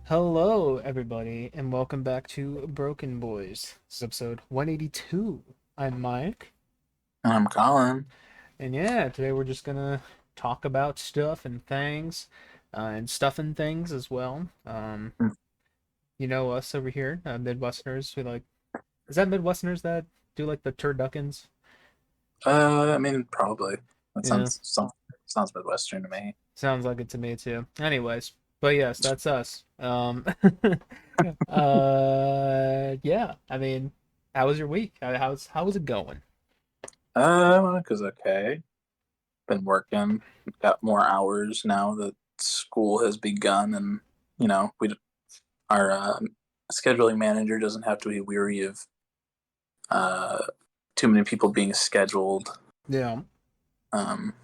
Hello, everybody, and welcome back to BrokeN Boys. This is episode 182. I'm Mike, I'm Colin. and yeah, today we're just gonna talk about stuff and stuff and things as well. You know us over here, Midwesterners. Is that Midwesterners that do like the turduckins? I mean, probably. That Yeah, sounds Midwestern to me. sounds like it to me too. Anyways, but yes, that's us. Yeah. I mean, how was your week? How was it going? Cause okay. Been working. Got more hours now that school has begun, and we our scheduling manager doesn't have to be weary of uh too many people being scheduled. Yeah,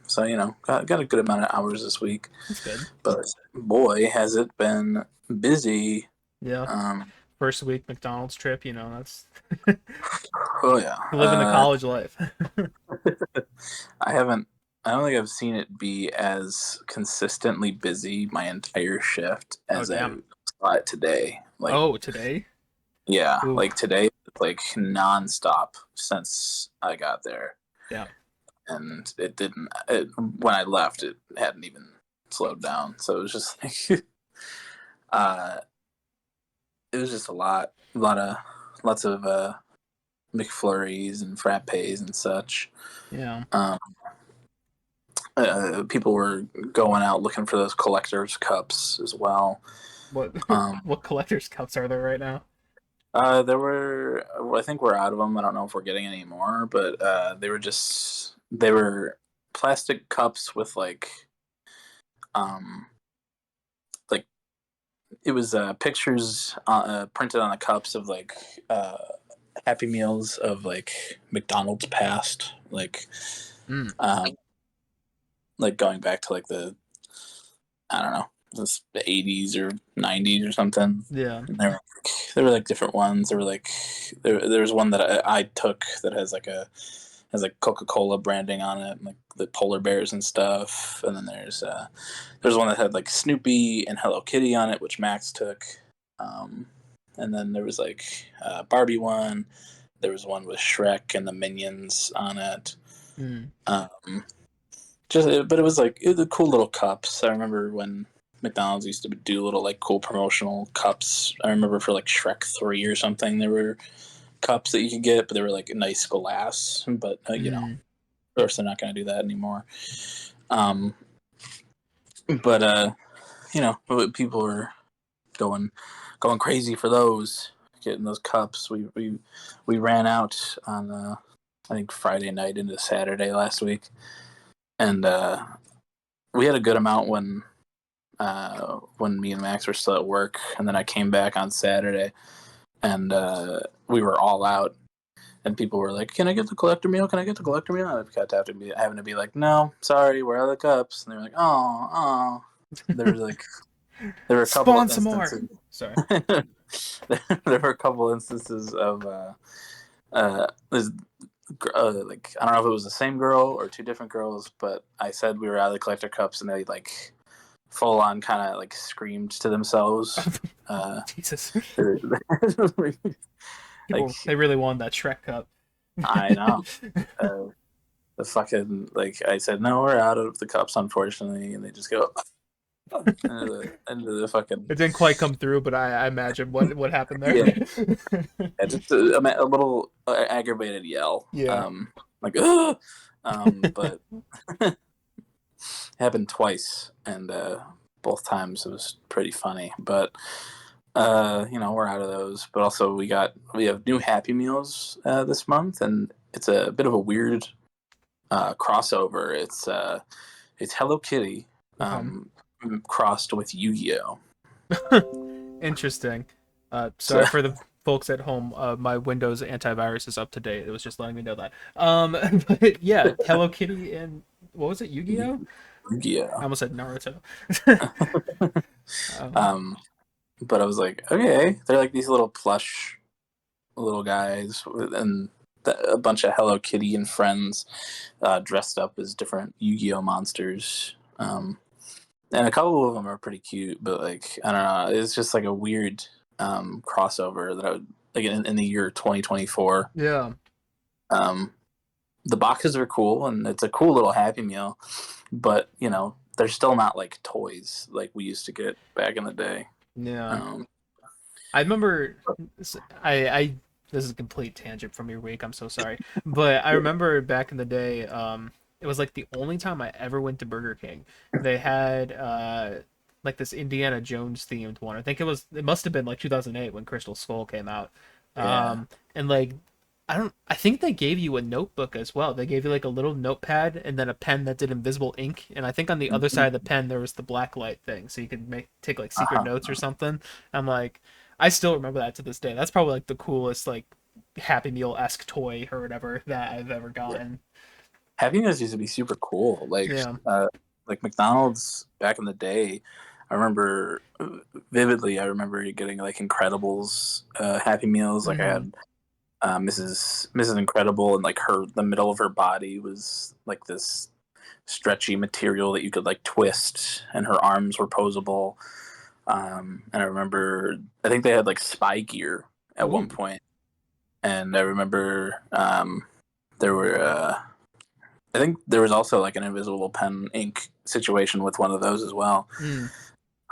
So got a good amount of hours this week, that's good. but boy, has it been busy. Yeah. Um, First week McDonald's trip, that's oh yeah. living the college life. I haven't. I don't think I've seen it be as consistently busy my entire shift Oh, as I damn. saw it today. Like, Oh, today? yeah, Ooh, like today, like nonstop since I got there, yeah. and it didn't. When I left, it hadn't even slowed down. So it was just like, uh, it was just lots of McFlurries and frappes and such. Yeah. Um, People were going out looking for those collector's cups as well. What Um, what collector's cups are there right now? there were, I think we're out of them. I don't know if we're getting any more, but they were plastic cups with um, like it was pictures printed on the cups of uh, Happy Meals of like McDonald's past, Mm, um, like going back to like I don't know, the 80s or 90s or something. yeah. And there were like different ones. There were like there was one that I took that has like Coca-Cola branding on it, and like the polar bears and stuff. And then there's one that had like Snoopy and Hello Kitty on it, which Max took. Um, and then there was like Barbie one. There was one with Shrek and the Minions on it. Mm, Um, but it was the cool little cups. I remember when McDonald's used to do little like cool promotional cups. I remember for like Shrek 3 or something, there were cups that you could get, but they were like nice glass. But of mm. course they're not going to do that anymore. Um, but people were going going crazy for those, getting those cups. We ran out on I think Friday night into Saturday last week, and we had a good amount when me and Max were still at work, and then I came back on Saturday, and we were all out, and people were like, "Can I get the collector meal? Can I get the collector meal?" And I've got to have to be having to be like, "No, sorry, we're out of the cups." And they were like, "Oh, oh." There was like there were a couple Spawn of some more. instances. Sorry. There were a couple instances of this like I don't know if it was the same girl or two different girls, but I said we were out of the collector cups, and they like full on kind of like screamed to themselves. Jesus. Like They really wanted that Shrek cup. I know. The fucking like I said, no, we're out of the cups, unfortunately, and they just go into the fucking It didn't quite come through, but I imagine what happened there. yeah, just a little aggravated yell, Yeah. like Ugh! But it happened twice, and both times it was pretty funny. But we're out of those. But also we have new Happy Meals this month, and it's a bit of a weird crossover. It's Hello Kitty Okay. um, crossed with Yu-Gi-Oh. Interesting. So Sorry for folks at home, my Windows antivirus is up to date. It was just letting me know that. But yeah, Hello Kitty and what was it, Yu-Gi-Oh? I Yeah. almost said Naruto. um, um, but I was like, okay, they're like these little plush little guys and a bunch of Hello Kitty and friends dressed up as different Yu-Gi-Oh monsters. And a couple of them are pretty cute, but like I don't know, it's just like a weird crossover that I would like in the year 2024. yeah, Um, the boxes are cool and it's a cool little Happy Meal, but they're still not like toys like we used to get back in the day. yeah. Um, I remember I this is a complete tangent from your week. I'm so sorry. But I remember back in the day, it was like the only time I ever went to Burger King. They had like this Indiana Jones themed one. I think it must have been like 2008 when Crystal Skull came out. yeah. And like I think they gave you a notebook as well. They gave you like a little notepad and then a pen that did invisible ink. And I think on the other side of the pen there was the black light thing, so you could take like secret Uh-huh. notes or something. I'm like, I still remember that to this day. That's probably like the coolest like Happy Meal esque toy or whatever that I've ever Yeah. gotten. Happy Meals used to be super cool. Yeah. Like McDonald's back in the day. I remember vividly. I remember getting like Incredibles Happy Meals. Like I Hmm. had Mrs. Incredible, and like the middle of her body was like this stretchy material that you could like twist, and her arms were posable. And I remember, I think they had like spy gear at one Ooh. point, and I remember there were. I think there was also like an invisible pen ink situation with one of those as well. Mm.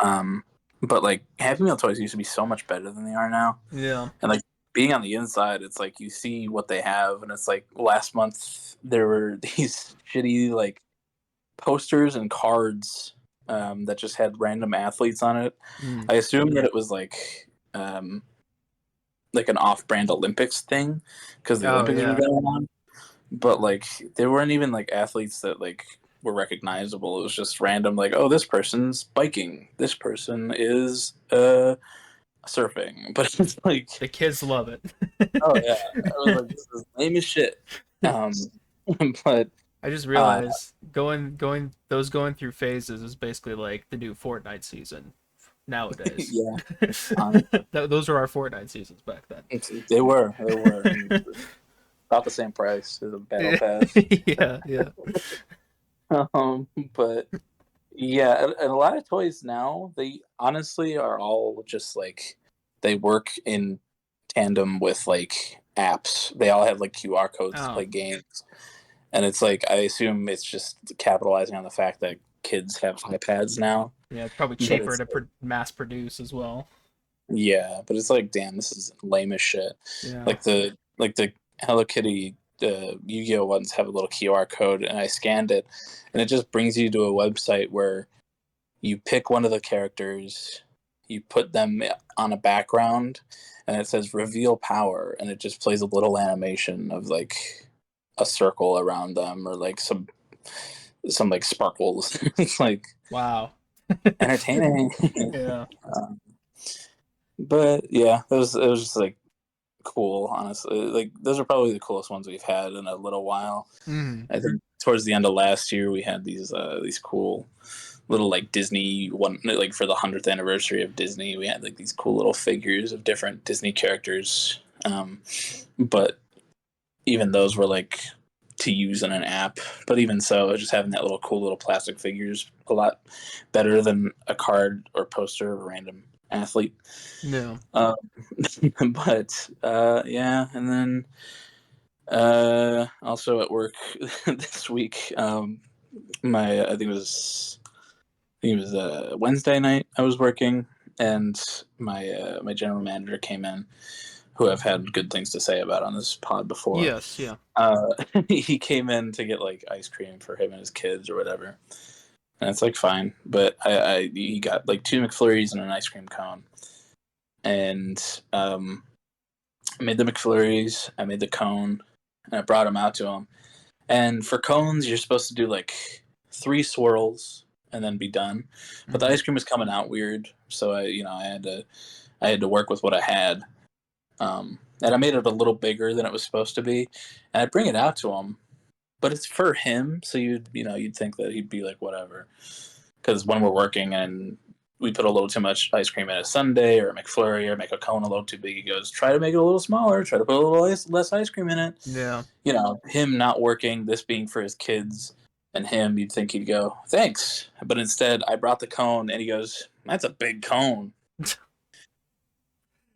Um, but like Happy Meal toys used to be so much better than they are now, Yeah. and like being on the inside, it's like you see what they have, and it's like last month there were these shitty like posters and cards that just had random athletes on it. Mm. I assume that it was like an off-brand Olympics thing because the Oh Olympics were yeah. going on, but like there weren't even like athletes that like were recognizable. It was just random, like, oh, this person's biking, this person is surfing, but it's like, The kids love oh yeah, it. I was like, this is lame as shit. Um, but I just uh, realized going through phases is basically like the new Fortnite season nowadays. yeah, um, Those were our Fortnite seasons back then. they were about the same price as a battle pass. Yeah, yeah. But yeah, and a lot of toys now, they honestly are all just like they work in tandem with like apps. They all have like QR codes to Oh, play games. And it's like I assume it's just capitalizing on the fact that kids have iPads now. yeah. It's probably But cheaper it's to mass produce as well. yeah, but it's like damn, this is lame as shit. Yeah. Like the Hello Kitty Yu-Gi-Oh ones have a little QR code, and I scanned it, and it just brings you to a website where you pick one of the characters, you put them on a background, and it says reveal power, and it just plays a little animation of like a circle around them or like some like sparkles. It's like Wow. entertaining. Yeah. um, but yeah, it was just like cool, honestly. Like those are probably the coolest ones we've had in a little while. Mm. I think towards the end of last year we had these cool little like Disney one, like for the 100th anniversary of Disney, we had like these cool little figures of different Disney characters. But even those were like to use in an app. But even so, just having that little cool little plastic figures a lot better than a card or poster of a random athlete. No. Um, but yeah, and then also at work this week, my I think it was Wednesday night. I was working, and my general manager came in, who I've had good things to say about on this pod before. Yes. Yeah. Uh, he came in to get like ice cream for him and his kids or whatever, and it's like fine. But he got like two McFlurries and an ice cream cone, and I made the McFlurries, I made the cone, and I brought them out to him. And for cones, you're supposed to do like 3 swirls and then be done. But the Mm. ice cream was coming out weird, so I had to work with what I had. And I made it a little bigger than it was supposed to be, and I bring it out to him, but it's for him, so you'd think that he'd be like whatever, because when we're working and we put a little too much ice cream in a sundae or a McFlurry or make a cone a little too big, he goes, try to make it a little smaller, try to put a little less ice cream in it. Yeah. Him not working, this being for his kids and him, you'd think he'd go, thanks. But instead, I brought the cone, and he goes, that's a big cone.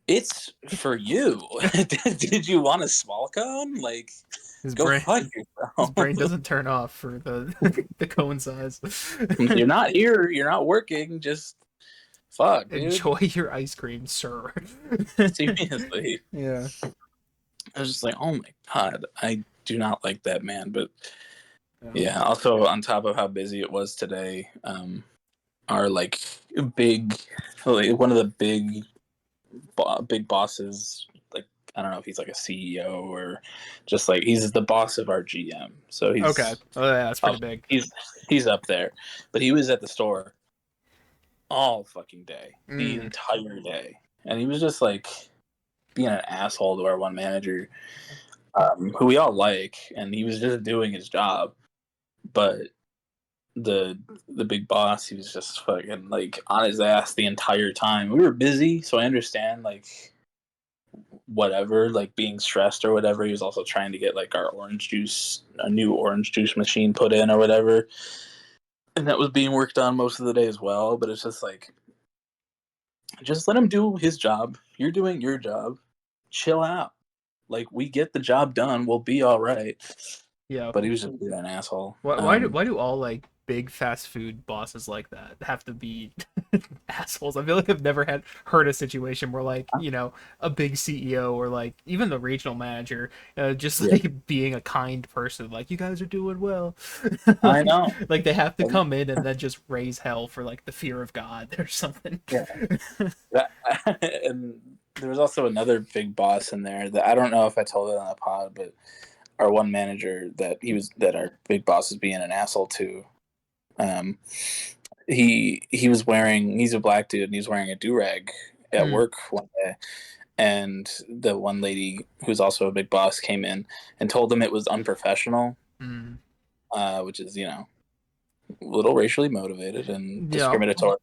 It's for you. Did you want a small cone? Like, His go brain fuck his yourself. brain doesn't turn off for the cone size. You're not here. You're not working. Just fuck, dude. Enjoy your ice cream, sir. Seriously. Yeah. I was just like, oh my god, I do not like that man. But Yeah. yeah, also on top of how busy it was today, our like big, like, one of the big bosses, like I don't know if he's like a CEO or just like he's the boss of our GM. So Okay. he's Oh yeah, that's pretty up, big. he's up there. But he was at the store all fucking day, the Mm. entire day, and he was just like being an asshole to our one manager, who we all like, and he was just doing his job. But the the big boss, he was just fucking like on his ass the entire time. We were busy, so I understand like whatever, like being stressed or whatever. He was also trying to get like a new orange juice machine put in or whatever, and that was being worked on most of the day as well. But it's just like, just let him do his job. You're doing your job. Chill out. Like, we get the job done. We'll be all right. Yeah. But he was just being an asshole. Why do all like big fast food bosses like that have to be assholes? I feel like I've never heard a situation where like a big CEO or like even the regional manager just Yeah, like being a kind person, like you guys are doing well. I know. Like they have to come in and then just raise hell for like the fear of God or something. Yeah. That, and there was also another big boss in there that I don't know if I told it on the pod, but our one manager that our big boss is being an asshole to. Um, he was wearing, he's a black dude, and he's wearing a do rag at Mm, work one day, and the one lady who's also a big boss came in and told him it was unprofessional, mm. which is a little racially motivated and Yeah. discriminatory.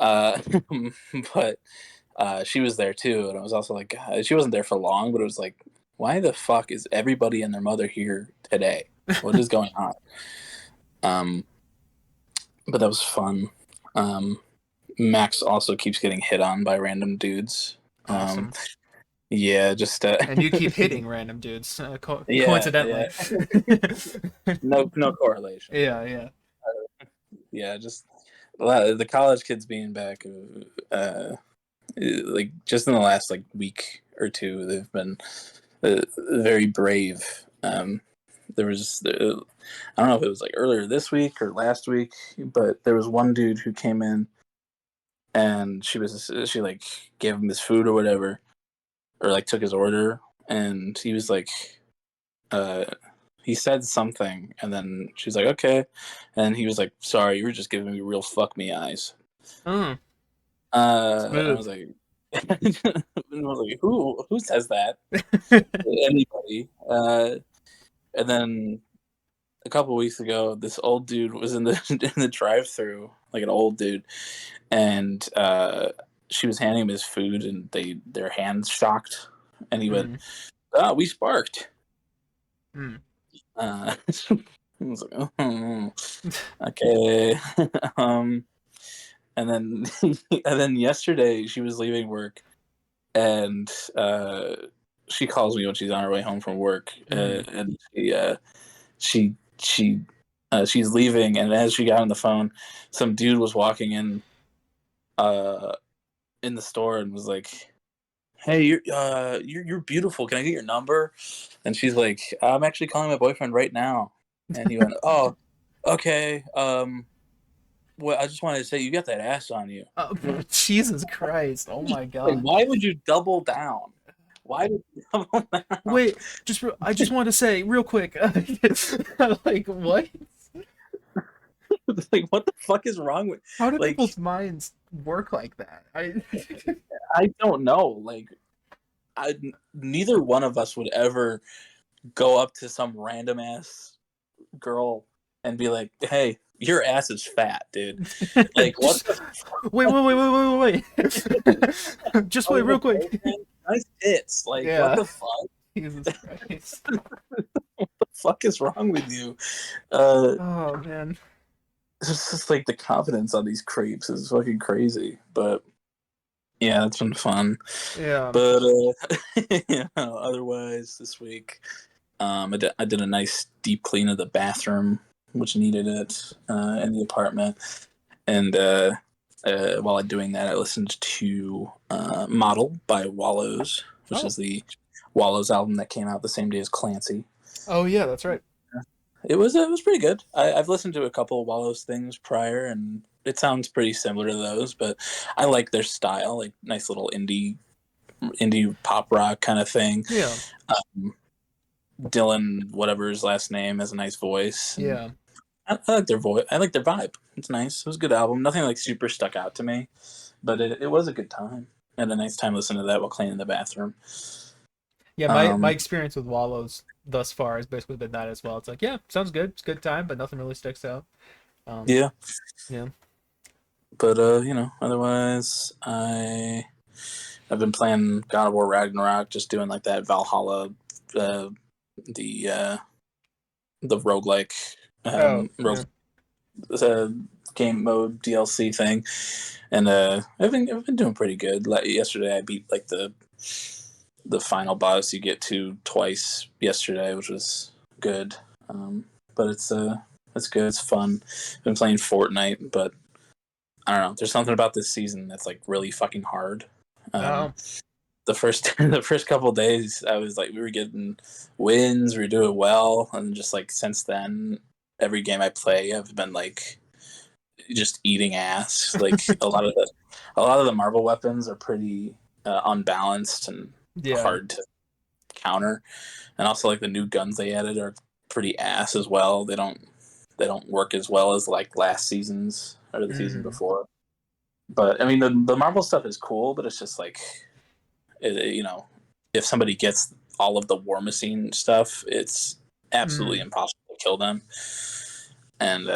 Uh, but she was there too, and I was also like, God, she wasn't there for long, but it was like, why the fuck is everybody and their mother here today? What is going on? Um, but that was fun. Um, Max also keeps getting hit on by random dudes. Um, Awesome. yeah, just And you keep hitting random dudes, yeah, coincidentally. yeah. No correlation, Yeah, but yeah. yeah, just the college kids being back. Like just in the last like week or two, they've been very brave. There was I don't know if it was like earlier this week or last week, but there was one dude who came in, and she like gave him his food or whatever, or like took his order, and he was like, uh, he said something, and then she's like, okay, and he was like, sorry, you were just giving me real fuck me eyes. Mm, And I smooth. was like, who says that? Anybody? And then a couple weeks ago, this old dude was in the in the drive-through, like an old dude, and she was handing him his food, and their hands shocked, and he went, Mm, "Ah, we sparked." mm. I was like, "Oh, okay." um, and then and then yesterday she was leaving work, and she calls me when she's on her way home from work, Mm. and she she's leaving, and as she got on the phone, some dude was walking uh in the store and was like, "Hey, you're beautiful. Can I get your number?" And she's like, "I'm actually calling my boyfriend right now." And he went, "Oh, okay. Well, I just wanted to say you got that ass on you." Oh, Jesus Christ. Oh my Like, God. why would you double down? Why would you double down? Wait, I just want to say real quick. Like what? Like, what the fuck is wrong with, How do like, people's minds work like that? I I don't know. Like, neither one of us would ever go up to some random ass girl and be like, "Hey, your ass is fat, dude." Like, what Just the wait. Just fuck wait, is a real quick. boyfriend? Nice tits. Like, what Yeah. the fuck? Jesus Christ. The fuck is wrong with you? Uh, Oh man. it's just like the confidence on these creeps is fucking crazy. But yeah, it's been fun. Yeah. But otherwise this week, I did a nice deep clean of the bathroom, which needed it in the apartment. And while I'm doing that, I listened to "Model" by Wallows, which Oh. is the Wallows album that came out the same day as Clancy. Oh yeah, that's right. It was pretty good. I've listened to a couple of Wallows things prior, and it sounds pretty similar to those. But I like their style, like nice little indie pop rock kind of thing. Yeah. Um, Dylan, whatever his last name, has a nice voice, and Yeah. I like their voice. I like their vibe. It's nice. It was a good album. Nothing like super stuck out to me, but it was a good time. I had a nice time listening to that while cleaning the bathroom. Yeah, my Um, experience with Wallows thus far has basically been that as well. It's like, yeah, sounds good. It's a good time, but nothing really sticks out. Um, yeah, yeah. but otherwise, I've been playing God of War Ragnarok, just doing like that Valhalla, uh, the uh, the roguelike Oh, rogue yeah. uh, game mode DLC thing, and I've been doing pretty good. Like yesterday, I beat like the final boss you get to twice yesterday, which was good. But it's good. It's fun. I've been playing Fortnite, but I don't know. There's something about this season that's like really fucking hard. Um, Oh, the first the first couple of days, I was like, we were getting wins, we were doing well, and just like since then, every game I play, I've been like just eating ass. Like a lot of the Marvel weapons are pretty unbalanced and yeah. hard to counter, and also like the new guns they added are pretty ass as well. They don't work as well as like last season's or the season Hmm. before. But I mean, the Marvel stuff is cool, but it's just like if somebody gets all of the War Machine stuff, it's absolutely Hmm. impossible to kill them. And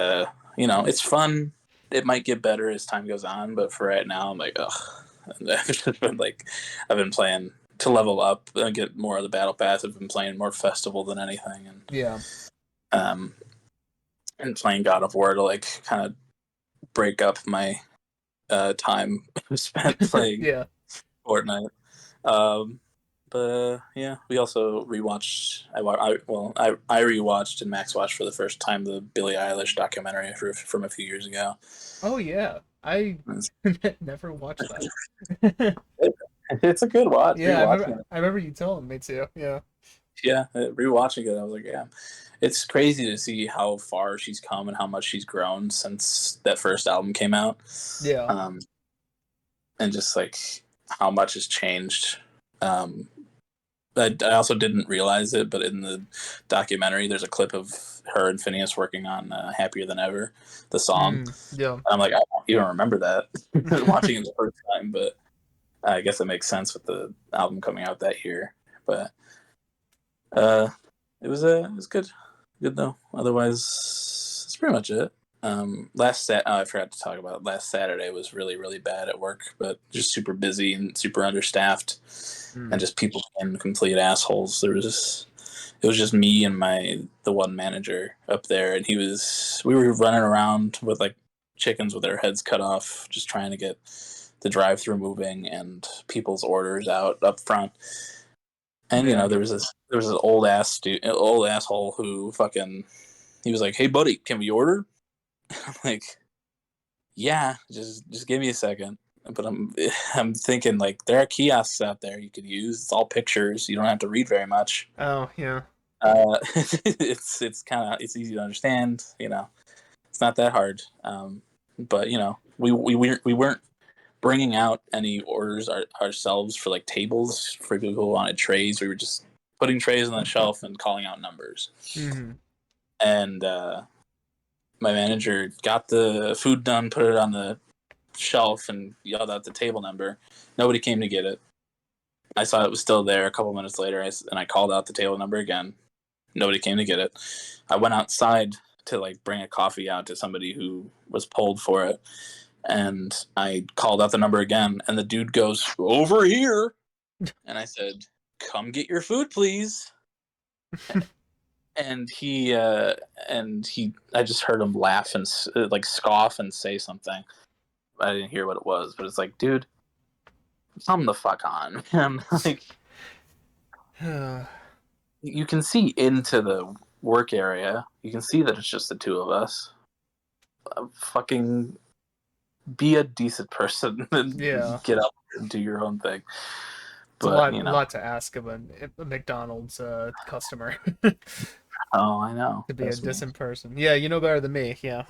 it's fun. It might get better as time goes on, but for right now, I'm like, ugh. And I've been playing to level up and get more of the battle pass. I've been playing more festival than anything, Yeah. um, and playing God of War to like kind of break up my time spent playing Yeah. Fortnite. Um, but yeah, we also rewatched. I rewatched and Max watched for the first time the Billie Eilish documentary from a few years ago. Oh yeah. I It's, never watched that. it's a good watch. Yeah, I remember. Rewatching it, I remember you telling me to. Yeah. yeah, rewatching it, I was like, yeah, it's crazy to see how far she's come and how much she's grown since that first album came out, Yeah. um, and just like how much has changed. Um, I also didn't realize it, but in the documentary, there's a clip of her and Phineas working on "Happier Than Ever," the song. Mm, yeah. And I'm like, I don't even remember that watching it the first time, but I guess it makes sense with the album coming out that year. But uh, it was good though. Otherwise, that's pretty much it. I forgot to talk about last Saturday was really really bad at work, but just super busy and super understaffed, and Mm. just people being complete assholes. It was just me and the one manager up there, and we were running around with like chickens with their heads cut off, just trying to get the drive-through moving and people's orders out up front. And Yeah. there was this old asshole who fucking he was like, "Hey buddy, can we order?" I'm like, "Yeah, just give me a second." But I'm thinking like there are kiosks out there you could use. It's all pictures. You don't have to read very much. Oh yeah. It's easy to understand. It's not that hard. But we weren't bringing out any orders ourselves for like tables for people who wanted trays. We were just putting trays on the shelf and calling out numbers. Hmm. And my manager got the food done, put it on the shelf, and yelled out the table number. Nobody came to get it. I saw it was still there a couple minutes later, and I called out the table number again. Nobody came to get it. I went outside to like bring a coffee out to somebody who was pulled for it, and I called out the number again, and the dude goes, "Over here," and I said, "Come get your food, please." And I just heard him laugh and like scoff and say something. I didn't hear what it was, but it's like, dude, come the fuck on, man. Like, you can see into the work area. You can see that it's just the two of us. Fucking be a decent person Yeah. and get up and do your own thing. It's a But lot, lot to ask of a McDonald's customer oh, I know. to be a Trust me. decent person. Yeah, you know better than me. Yeah.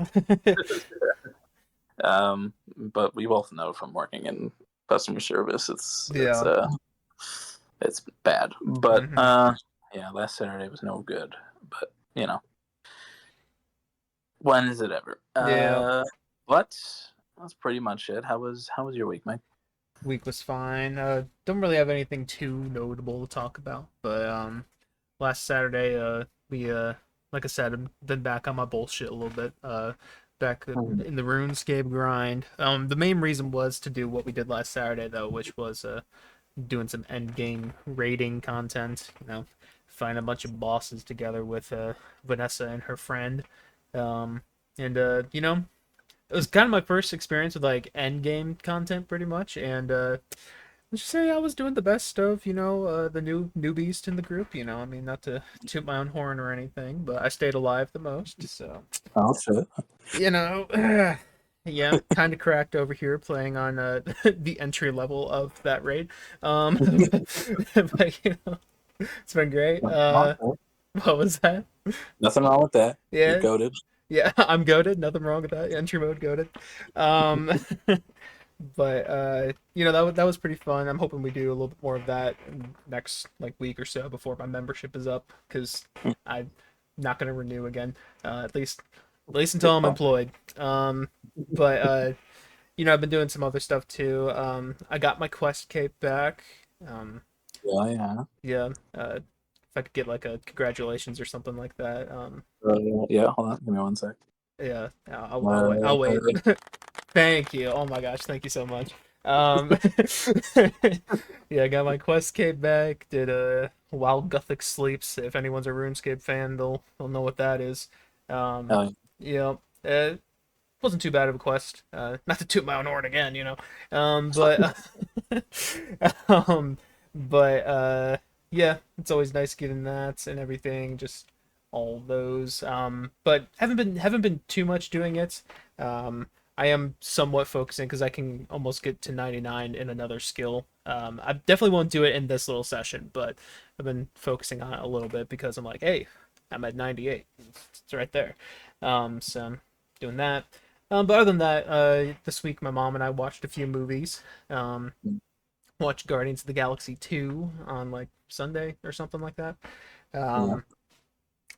But we both know from working in customer service, Yeah. it's bad. But Hmm. yeah, last Saturday was no good. But when is it ever? Yeah. But that's pretty much it. How was your week, Mike? Week was fine. Don't really have anything too notable to talk about, but last Saturday, we like I said, I've been back on my bullshit a little bit. Back in the RuneScape grind. The main reason was to do what we did last Saturday though, which was doing some end game raiding content. Find a bunch of bosses together with Vanessa and her friend. And it was kind of my first experience with like end game content, pretty much. And let's just say I was doing the best of the new beast in the group. I mean, not to toot my own horn or anything, but I stayed alive the most. So Oh shit! you know, yeah, kind of cracked over here playing on the entry level of that raid. But it's been great. What was that? Nothing wrong with that. You're Yeah, goaded. yeah, I'm goaded. Nothing wrong with that. Entry mode goaded. Um, but that was pretty fun. I'm hoping we do a little bit more of that next like week or so before my membership is up because I'm not gonna renew again. At least until I'm employed. But I've been doing some other stuff too. I got my quest cape back. Um, Yeah, yeah. yeah. If I could get like a congratulations or something like that. Yeah. Hold on. Give me one sec. Yeah. I'll wait. I'll wait. Uh, Thank you. Oh my gosh, thank you so much. Um, yeah, I got my quest cape back. Did a Wild Gothic Sleeps. If anyone's a RuneScape fan, they'll know what that is. Um, uh, yeah, wasn't too bad of a quest. Not to toot my own horn again, but um, but yeah, it's always nice getting that and everything. Just all those. But haven't been too much doing it. I am somewhat focusing because I can almost get to 99 in another skill. I definitely won't do it in this little session, but I've been focusing on it a little bit because I'm like, hey, I'm at 98. It's right there. So I'm doing that. But other than that, this week my mom and I watched a few movies. Um, watched Guardians of the Galaxy 2 on like Sunday or something like that. yeah. Um,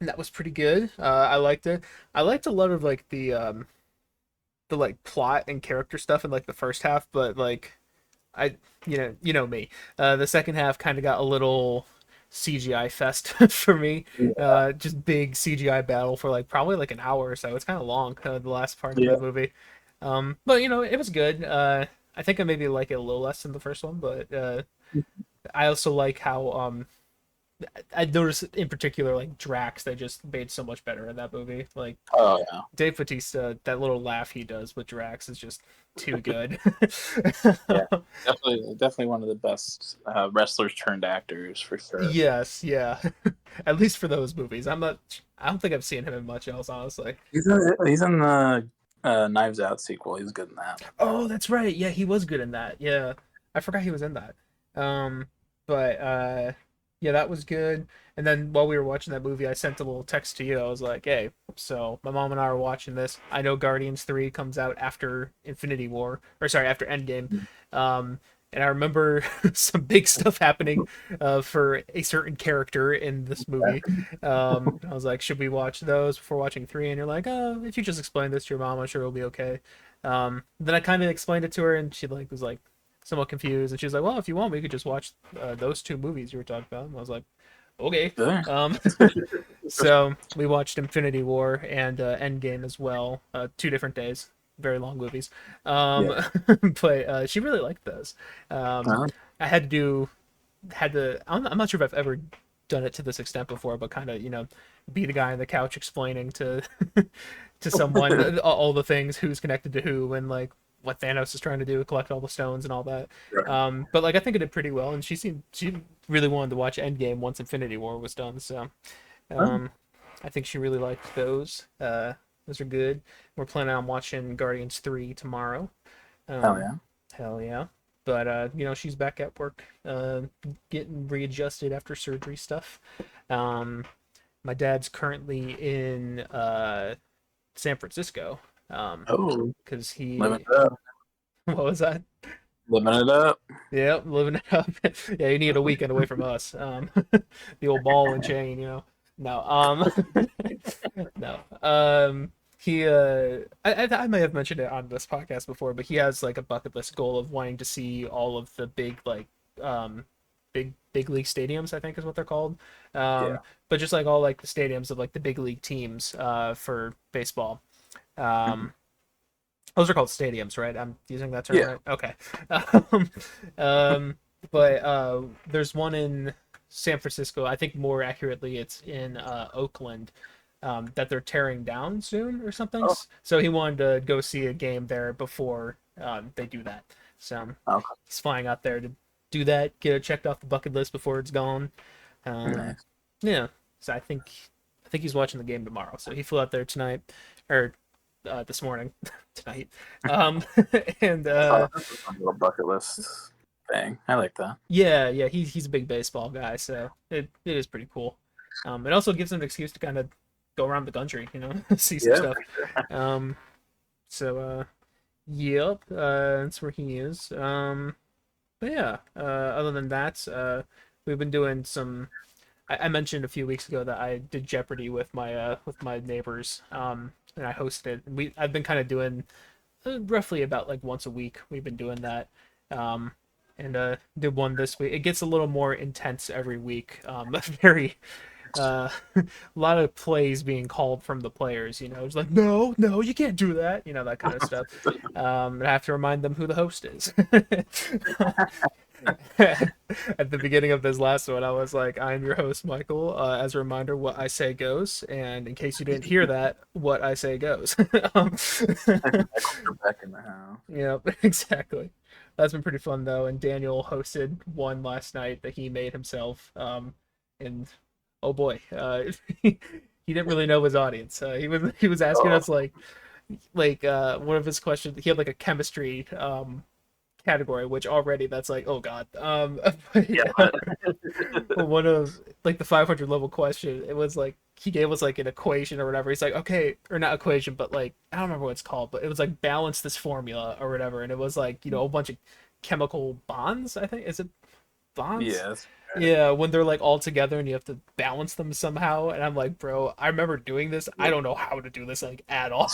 and that was pretty good. I liked it. I liked a lot of like the like plot and character stuff in like the first half, but like I you know me. The second half kind of got a little CGI fest for me. Just big CGI battle for like probably like an hour or so. It's kind of long, the last part of Yeah. that movie. But it was good. I think I maybe like it a little less than the first one, but I also like how I noticed in particular like Drax they just made so much better in that movie. Like Oh yeah. Dave Bautista, that little laugh he does with Drax is just too good. Yeah. Definitely one of the best wrestlers turned actors for sure. Yes, yeah. At least for those movies. I don't think I've seen him in much else, honestly. He's in the Knives Out sequel. He's good in that. Oh, that's right. Yeah, he was good in that. Yeah. I forgot he was in that. Um, but yeah, that was good. And then while we were watching that movie, I sent a little text to you. I was like, "Hey, so my mom and I are watching this. I know Guardians 3 comes out after Infinity War, or sorry, after Endgame." Um, and I remember some big stuff happening for a certain character in this movie. I was like, "Should we watch those before watching 3?" And you're like, "Oh, if you just explain this to your mom, I'm sure it'll be okay." Then I kind of explained it to her, and she like was like, somewhat confused, and she was like, "Well, if you want, we could just watch those two movies you were talking about." And I was like, "Okay." Sure. So we watched Infinity War and Endgame as well, 2 different days, very long movies. Um, Yeah. but she really liked those. Um, Uh, I had to do had to. I'm not sure if I've ever done it to this extent before, but kind of be the guy on the couch explaining to to someone all the things, who's connected to who, and like what Thanos is trying to do, collect all the stones and all that. right. But like I think I did pretty well, and she really wanted to watch Endgame once Infinity War was done. So Oh, um, I think she really liked those. Those are good. We're planning on watching Guardians 3 tomorrow. hell Um, yeah. Hell yeah. But she's back at work, getting readjusted after surgery stuff. Um, my dad's currently in San Francisco. Oh, Because living he it up. what was that? Living it up. Yep, living it up. Yeah, you need a weekend away from us. The old ball and chain, No, no. He I may have mentioned it on this podcast before, but he has like a bucket list goal of wanting to see all of the big big league stadiums, I think is what they're called. Yeah. But just like all like the stadiums of like the big league teams for baseball. Mhm. Um, those are called stadiums, right? I'm using that term Yeah. right. Okay. Um, um, but there's one in San Francisco. I think more accurately, it's in Oakland. That they're tearing down soon or something. Oh, So he wanted to go see a game there before they do that. So okay. he's flying out there to do that, get it checked off the bucket list before it's gone. Um, Nice. yeah. So I think he's watching the game tomorrow. So he flew out there tonight, or this morning, tonight. Um, and Oh, that's a fun little bucket list thing. I like that. yeah, he's a big baseball guy, so it is pretty cool. It also gives him an excuse to kind of go around the country, see some Yeah. stuff. Um, so yep, that's where he is. But yeah, other than that, we've been doing some. I mentioned a few weeks ago that I did Jeopardy with my neighbors, and I hosted. I've been kind of doing roughly about like once a week. We've been doing that, um, and did one this week. It gets a little more intense every week. Very a lot of plays being called from the players. It's like no, no, you can't do that. That kind of stuff. And I have to remind them who the host is. At the beginning of this last one, I was like, "I am your host, Michael. As a reminder, what I say goes, and in case you didn't hear that, what I say goes." um, We're back in the house. yeah, exactly. That's been pretty fun though. And Daniel hosted one last night that he made himself. And oh boy, he didn't really know his audience. He was asking Oh, us like one of his questions. He had like a chemistry category, which already that's like, oh god. yeah. One of like the 500 level question, it was like he gave us like an equation or whatever. He's like, okay, or not equation, but like I don't remember what it's called, but it was like balance this formula or whatever, and it was like a bunch of chemical bonds. I think is it bonds? Yes. Yeah, when they're like all together and you have to balance them somehow. And I'm like, bro, I remember doing this. I don't know how to do this like at all.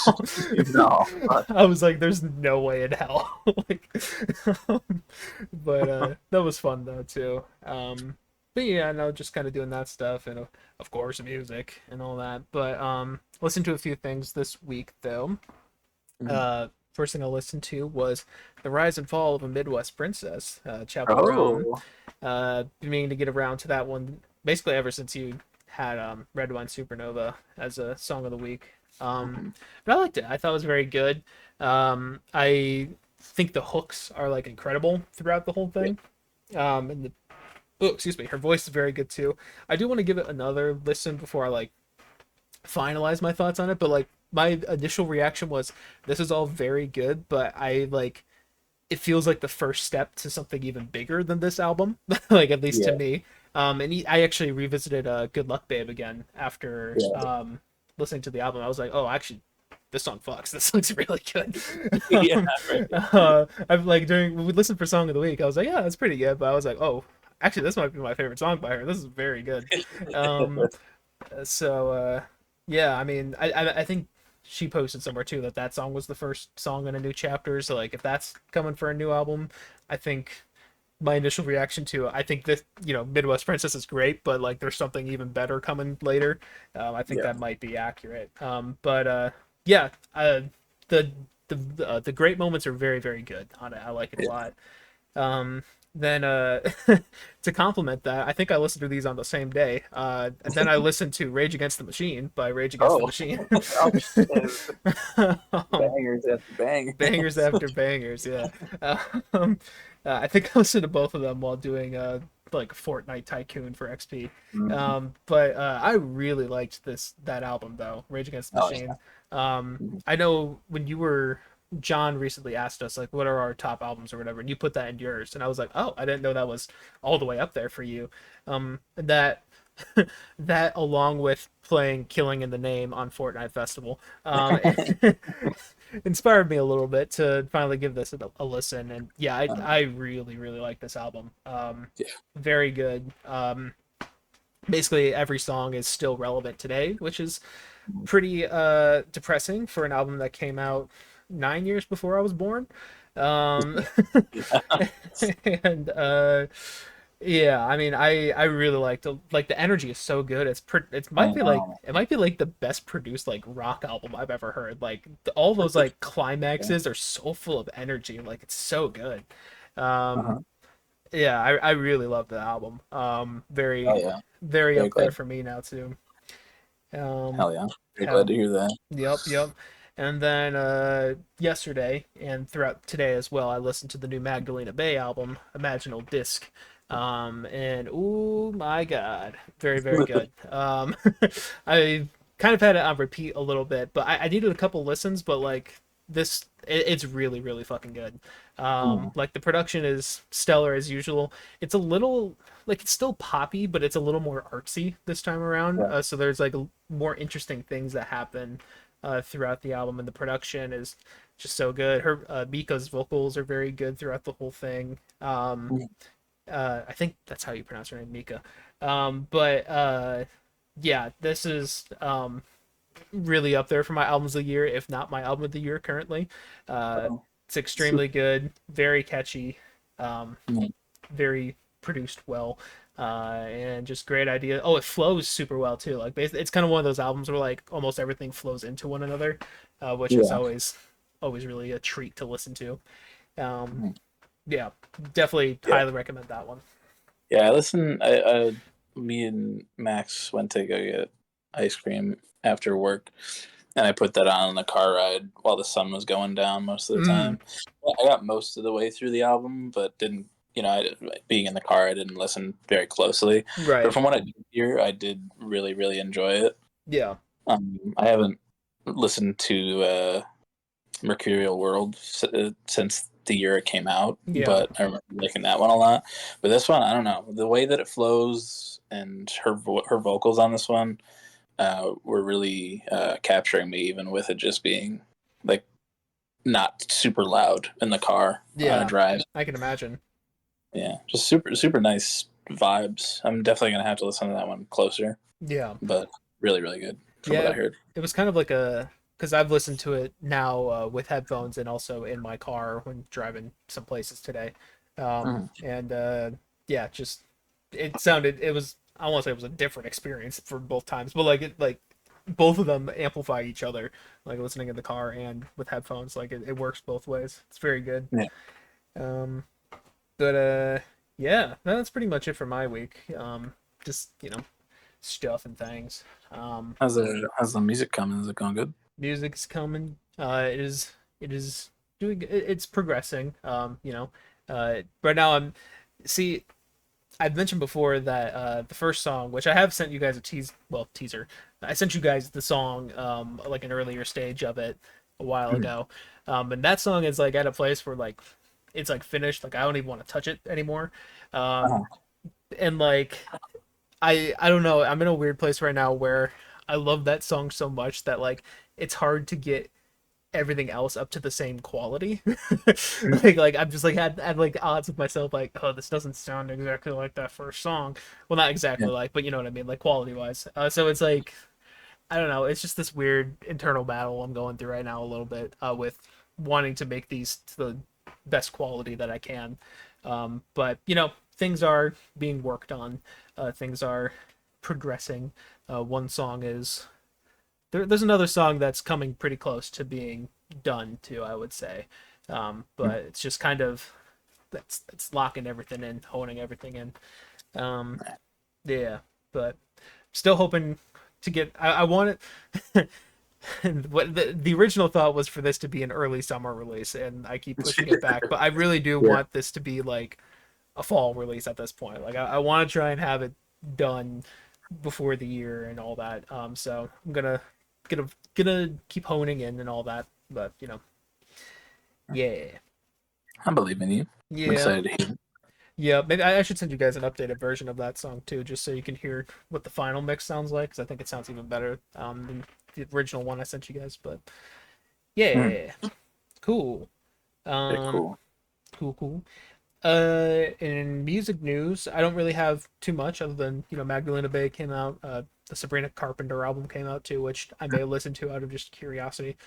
No. I was like, there's no way in hell. Like, but that was fun though too. But yeah, no, just kind of doing that stuff and of course music and all that. But listen to a few things this week though. Mhm. First thing I listened to was The Rise and Fall of a Midwest Princess, Chappell Roan. Oh. Been meaning to get around to that one basically ever since you had Red Wine Supernova as a song of the week. Mhm. But I liked it. I thought it was very good. I think the hooks are like incredible throughout the whole Yeah. thing. And oh, excuse me, her voice is very good too. I do want to give it another listen before I like finalize my thoughts on it, but like my initial reaction was this is all very good, but I like it feels like the first step to something even bigger than this album, like at least to Yeah. me. I actually revisited "Good Luck Babe" again after Yeah. listening to the album. I was like, oh, actually, this song fucks. This looks really good. Yeah. um, Right. I've like during when we listened for song of the week, I was like, yeah, that's pretty good. But I was like, oh, actually, this might be my favorite song by her. This is very good. Um, so yeah, I mean, I think. she posted somewhere too that that song was the first song in a new chapter. So like if that's coming for a new album, I think my initial reaction to I think this Midwest Princess is great, but like there's something even better coming later. I think Yeah. that might be accurate. But yeah, the the great moments are very very good on it. I like it a Yeah. lot. Um, then to complement that, I think I listened to these on the same day. And then I listened to Rage Against the Machine by Rage Against the Oh, Machine. oh shit. um, Bangers after bangers. bangers after bangers, yeah. Um, I think I listened to both of them while doing like Fortnite Tycoon for XP. Mhm. But I really liked that album though, Rage Against the Oh Machine. yeah. I know when you were John recently asked us like what are our top albums or whatever, and you put that in yours, and I was like, oh, I didn't know that was all the way up there for you. That that along with playing Killing in the Name on Fortnite Festival, inspired me a little bit to finally give this a listen. And yeah, I really really like this album. Yeah. Very good. Basically every song is still relevant today, which is pretty depressing for an album that came out 9 years before I was born. Um, Yeah. and yeah, I mean, I really like the energy is so good. It I might be like know. it might be like the best produced like rock album I've ever heard. Like all those like Yeah. climaxes are so full of energy. Like it's so good. Um, Uh-huh. yeah, I really love the album. Oh Very yeah. very Very up there glad. for me now too. Um, Hell yeah. Very glad hell, to hear that. yep, yep. And then yesterday and throughout today as well, I listened to the new Magdalena Bay album, Imaginal Disc. And oh my God, very, very good. I kind of had it on repeat a little bit, but I needed a couple listens, but like it's really, really fucking good. Mhm. Like the production is stellar as usual. It's a little like it's still poppy, but it's a little more artsy this time around. Yeah. So there's like more interesting things that happen throughout the album, and the production is just so good. Her Mika's vocals are very good throughout the whole thing. Mhm. I think that's how you pronounce her name, Mika. But yeah, this is really up there for my albums of the year, if not my album of the year currently. Uh, Oh. it's extremely good, very catchy, um, Mhm. very produced well, and just great idea. Oh, it flows super well too. Like it's kind of one of those albums where like almost everything flows into one another, which is Yeah. always really a treat to listen to. Um, Mhm. yeah, definitely Yeah. highly recommend that one. Yeah. Me and Max went to go get ice cream after work, and I put that on the car ride while the sun was going down most of the Mm, time. I got most of the way through the album, but didn't. Being in the car, I didn't listen very closely. But right. from what I did hear, I did really, really enjoy it. Yeah. I haven't listened to Mercurial World since the year it came out, Yeah. but I remember liking that one a lot. But this one, I don't know, the way that it flows and her vocals on this one were really capturing me, even with it just being like not super loud in the car on a Yeah. drive. I can imagine. Yeah, just super super nice vibes. I'm definitely gonna have to listen to that one closer, Yeah. but really really good from what Yeah. I heard. It was kind of like a because I've listened to it now with headphones and also in my car when driving some places today. Mhm. And yeah, just it sounded it was I won't say it was a different experience for both times, but like both of them amplify each other, like listening in the car and with headphones. Like it works both ways. It's very good. Yeah, Um, but yeah, that's pretty much it for my week. Just stuff and things. how's the music coming? Is it going good? Music's coming. It is doing it's progressing. Right now I'm see I've mentioned before that the first song, which I have sent you guys a teaser. I sent you guys the song like an earlier stage of it a while Mhm. ago. And that song is like at a place where like it's like finished, like I don't even want to touch it anymore. Um Uh-huh. and like I don't know, I'm in a weird place right now where I love that song so much that like it's hard to get everything else up to the same quality. like I'm just like had like odds with myself like oh this doesn't sound exactly like that first song. Well not Yeah. exactly like but you know what I mean like quality wise. So it's like I don't know. It's just this weird internal battle I'm going through right now a little bit with wanting to make these to the best quality that I can. But things are being worked on. Things are progressing. One song is there's another song that's coming pretty close to being done too, I would say. But it's just kind of that's locking everything in, honing everything in. Um, yeah, but still hoping to get. I want it. What the original thought was for this to be an early summer release, and I keep pushing it back. But I really do Yeah, want this to be like a fall release at this point. Like I want to try and have it done before the year and all that. So I'm gonna keep honing in and all that. But yeah, I believe in you. I'm yeah, excited to hear it. yeah. Maybe I should send you guys an updated version of that song too, just so you can hear what the final mix sounds like. Because I think it sounds even better than the original one I sent you guys. But Mm, yeah, cool. very Um, cool. cool. In music news, I don't really have too much other than Magdalena Bay came out. The Sabrina Carpenter album came out too, which I may listen to out of just curiosity.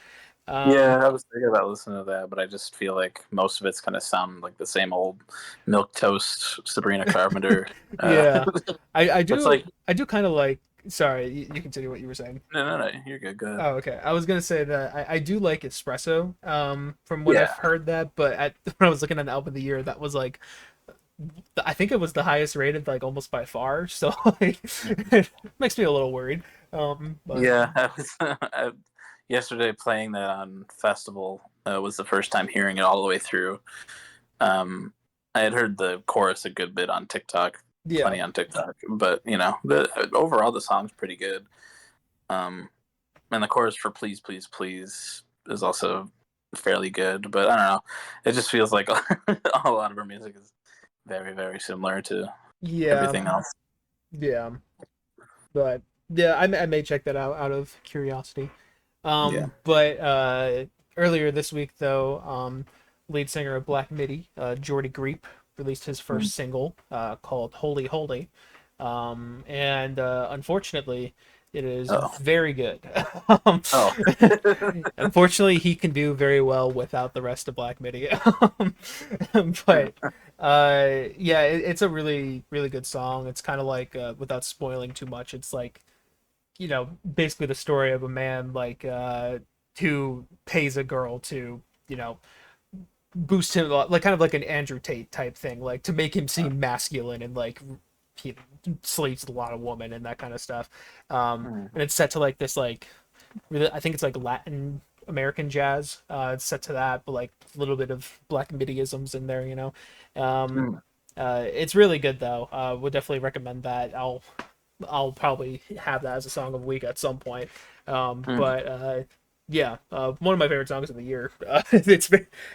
Um, Yeah, I was thinking about listening to that, but I just feel like most of it's gonna sound like the same old milk toast Sabrina Carpenter. Uh, yeah, I it's do like I do kind of like. Sorry, you continue what you were saying. no, you're good. Go ahead. Oh, okay. I was gonna say that I do like espresso. From what I've Yeah, heard that, but when I was looking at the album of the year, that was like I think it was the highest rated, like almost by far. So like, it makes me a little worried. But yeah. I was yesterday playing that on festival. Was the first time hearing it all the way through. Um, I had heard the chorus a good bit on TikTok, yeah, plenty on TikTok, but the overall the song's pretty good. Um, and the chorus for "Please, Please, Please" is also fairly good. But I don't know, it just feels like a lot of her music is very, very similar to yeah, everything else. yeah. But yeah, I may check that out of curiosity. Yeah. But earlier this week, though, lead singer of Black Midi, Jordy Greep, released his Mm. first single called "Holy Holy," and unfortunately, it is Oh. very good. um, Oh. Unfortunately, he can do very well without the rest of Black Midi. But yeah, it's a really really good song. It's kind of like without spoiling too much, it's like basically the story of a man like who pays a girl to you know boost him like kind of like an Andrew Tate type thing, like to make him seem masculine and like he sleeps with a lot of women and that kind of stuff. Mhm. And it's set to like this like really I think it's like Latin American jazz. It's set to that, but like a little bit of Black Midiisms in there. Um, Mm. it's really good though. Would definitely recommend that. I'll probably have that as a song of the week at some point. Mm. But yeah, one of my favorite songs of the year. It's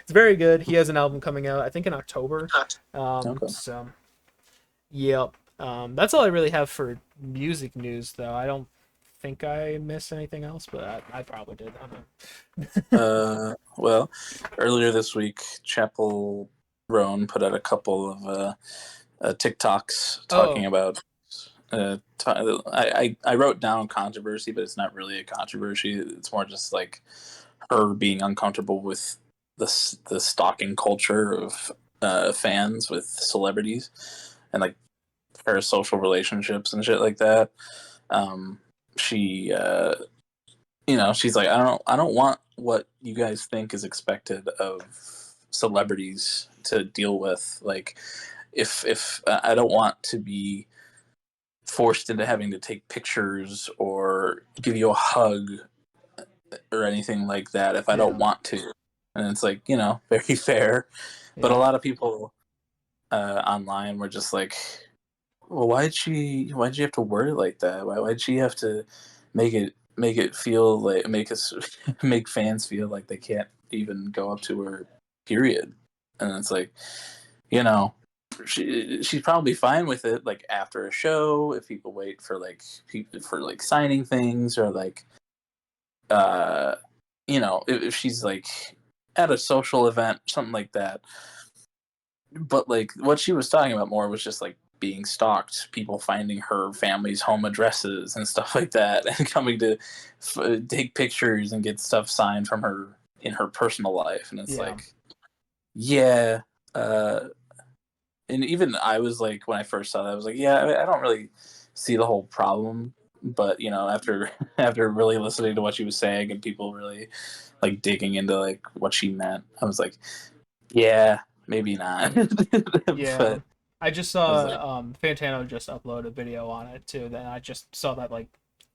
very good. He has an album coming out, I think in October. Okay. So yep. That's all I really have for music news, though. I don't think I missed anything else, but I probably did. I don't know. Well, earlier this week, Chapel Roan put out a couple of TikToks talking Oh, about. I wrote down controversy, but it's not really a controversy. It's more just like her being uncomfortable with the stalking culture of fans with celebrities and like parasocial relationships and shit like that. Um, she she's like, I don't want what you guys think is expected of celebrities to deal with. Like, if I don't want to be forced into having to take pictures or give you a hug or anything like that if I don't yeah, want to. And it's like, very fair. But a yeah, lot of people online were just like, well, why'd you have to word it like that? Why'd she have to make it feel like make us make fans feel like they can't even go up to her, period? And it's like, you know, she's probably fine with it. Like after a show, if people wait for like people for like signing things or like, uh, if she's like at a social event, something like that. But like what she was talking about more was just like being stalked, people finding her family's home addresses and stuff like that, and coming to take pictures and get stuff signed from her in her personal life. And it's Yeah. like, yeah. Uh, and even I was like, when I first saw that, I was like, yeah, I don't really see the whole problem. But after after really listening to what she was saying and people really like digging into like what she meant, I was like, yeah, maybe not. Yeah. But I just I was like, saw Fantano just upload a video on it too. Then I just saw that like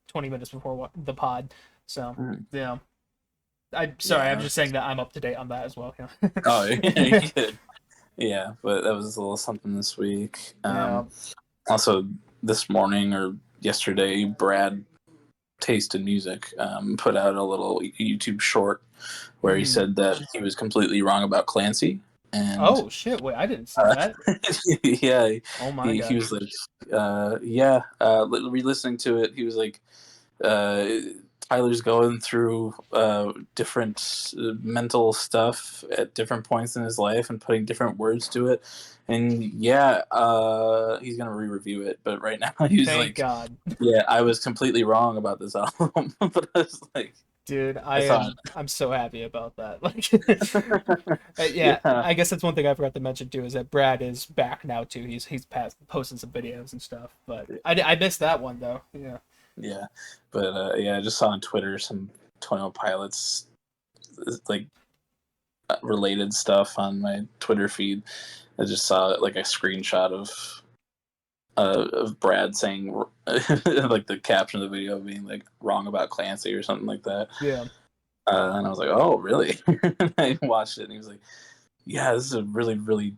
20 minutes before the pod. So, mm, yeah. I sorry, I'm yeah. just saying that I'm up to date on that as well. Oh, Yeah. good. Yeah, but that was a little something this week. Yeah. Also, this morning or yesterday, Brad Taste in Music put out a little YouTube short where he Hmm. said that he was completely wrong about Clancy. And Oh shit! Wait, I didn't see that. yeah, Oh my he god. was like, yeah, re-listening to it, he was like, uh, Tyler's going through different mental stuff at different points in his life and putting different words to it. And yeah, he's gonna re-review it, but right now he's Thank like, God. yeah, I was completely wrong about this album. But I was like, Dude, I thought, I'm so happy about that. Like, yeah, yeah, I guess that's one thing I forgot to mention too is that Brad is back now too. He's posting some videos and stuff, but I missed that one though. Yeah. yeah, but yeah, I just saw on Twitter some 21 Pilots like related stuff on my Twitter feed. I just saw like a screenshot of Brad saying like the caption of the video being like wrong about Clancy or something like that. Yeah. And I was like, oh, really? I watched it and he was like, yeah, this is a really, really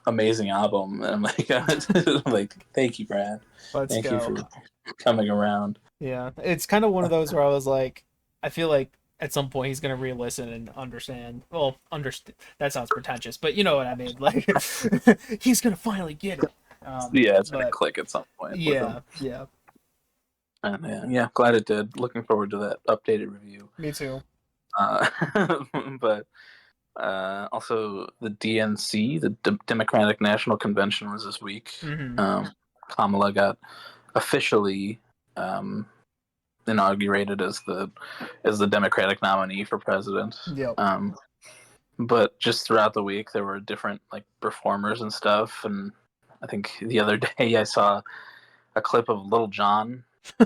amazing album. And I'm like, I'm like, thank you, Brad. Let's Thank you go. for coming around. Yeah. It's kind of one of those where I was like, I feel like at some point he's gonna re-listen and understand. Well, understand that sounds pretentious, but you know what I mean. Like, he's gonna finally get it. Yeah, it's gonna But click at some point with him. yeah, yeah, And yeah, glad it did. Looking forward to that updated review. me too. Uh, but also, the DNC, the Democratic National Convention, was this week. Hmm. Kamala got officially um, inaugurated as the Democratic nominee for president. Yep. But just throughout the week, there were different like performers and stuff. And I think the other day I saw a clip of Little John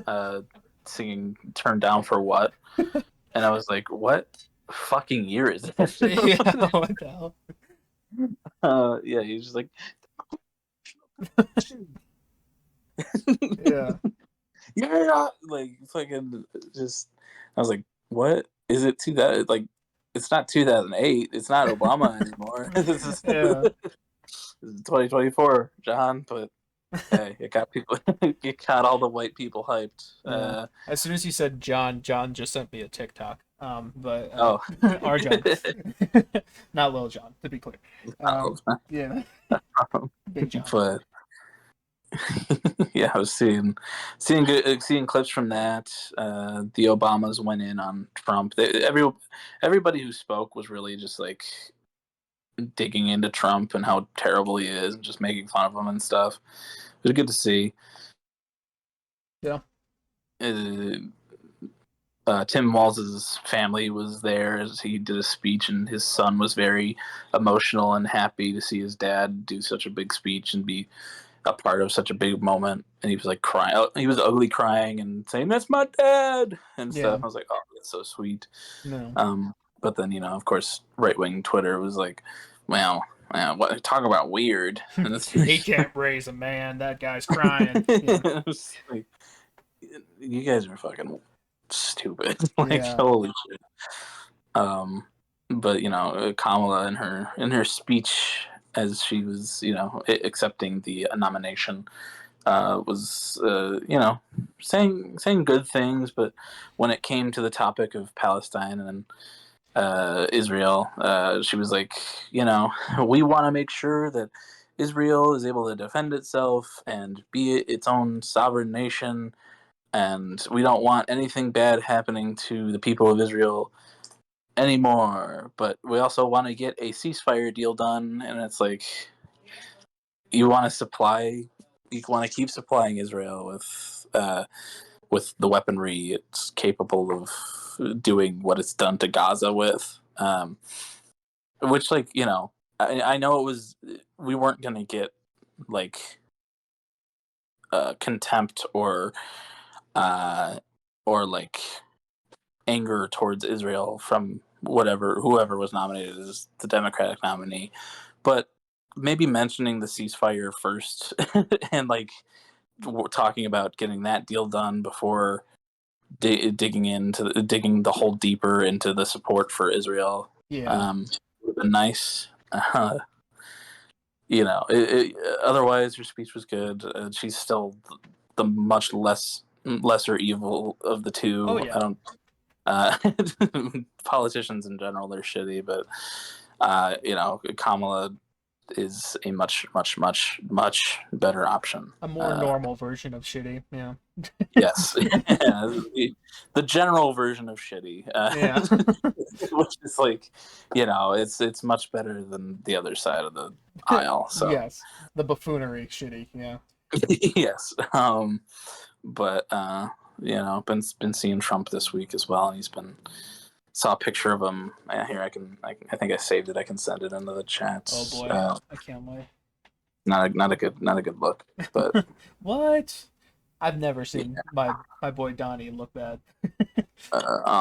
uh, singing "Turn Down for What," and I was like, "What fucking year is this?" Yeah. What the hell? Yeah, he's just like, Yeah. yeah, like fucking just. I was like, "What is it? Like, it's not 2008. It's not Obama anymore. This is Yeah. 2024, John." But hey, it got people. It got all the white people hyped. Yeah. As soon as you said John, John just sent me a TikTok. But Oh, our John, not Lil John, to be clear. Yeah, Big John. but yeah, I was seeing clips from that. The Obamas went in on Trump. Everybody who spoke was really just like digging into Trump and how terrible he is, and just making fun of him and stuff. It was good to see. Yeah. Uh, Tim Walz's family was there as he did a speech, and his son was very emotional and happy to see his dad do such a big speech and be a part of such a big moment. And he was like crying. He was ugly crying and saying, "That's my dad," and Yeah. stuff. I was like, "Oh, that's so sweet." No. But then of course, right wing Twitter was like, "Well, what talk about weird?" And it's He like, can't raise a man. That guy's crying. Yeah. it's like, you guys are fucking stupid. Like, Yeah. holy shit. Um, but Kamala in her speech as she was accepting the nomination was saying good things, but when it came to the topic of Palestine and Israel, she was like, we want to make sure that Israel is able to defend itself and be its own sovereign nation, and we don't want anything bad happening to the people of Israel anymore. But we also want to get a ceasefire deal done, and it's like, you want to supply you want to keep supplying Israel with the weaponry it's capable of doing what it's done to Gaza with. Which, like, I know we weren't gonna get like contempt uh, or like anger towards Israel from whoever was nominated as the Democratic nominee, but maybe mentioning the ceasefire first and like talking about getting that deal done before digging the hole deeper into the support for Israel Yeah. would have been nice. Otherwise, her speech was good. She's still the much lesser evil of the Oh two. I yeah. don't. Politicians in general, they're shitty, but Kamala is a much, much, much, much better option. A more normal version of shitty. Yeah. Yes, the general version of shitty, Yeah. which is like, it's much better than the other side of the aisle. So Yes. The buffoonery shitty. Yeah. yes, but been seeing Trump this week as well, and saw a picture of him. Here, I think I saved it. I can send it into the Oh chats. boy. I can't wait. Not a good look, but What? I've never yeah. seen my boy Donnie look bad.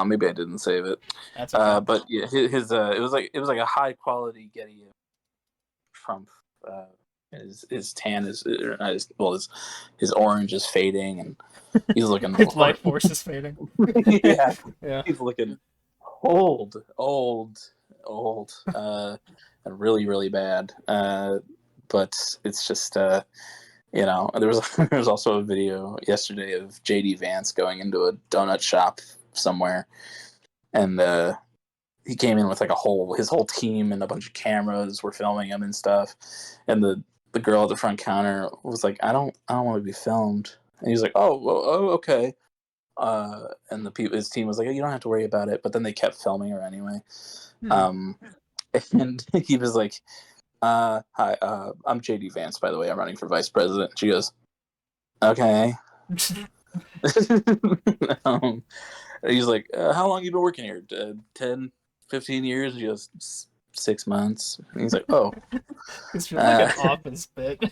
Maybe I didn't save it. That's okay. But yeah, it was like a high quality Getty of Trump. Uh, his tan is his orange is fading, and he's looking His life force is fading. yeah, Yeah. he's looking old, and really, really bad. But it's just, there was there was also a video yesterday of JD Vance going into a donut shop somewhere, and he came in with like his whole team and a bunch of cameras were filming him and stuff, and the girl at the front counter was like, I don't want to be filmed, and he's like, oh, okay. And his team was like, you don't have to worry about it. But then they kept filming her anyway. Hmm. Um, and he was like, hi, I'm JD Vance, by the way. I'm running for vice president. She goes, okay. um, he's like, how long you been working here? 10, 15 years? She goes, 6 months. And he's like, oh. This feels like Uh, an office bit.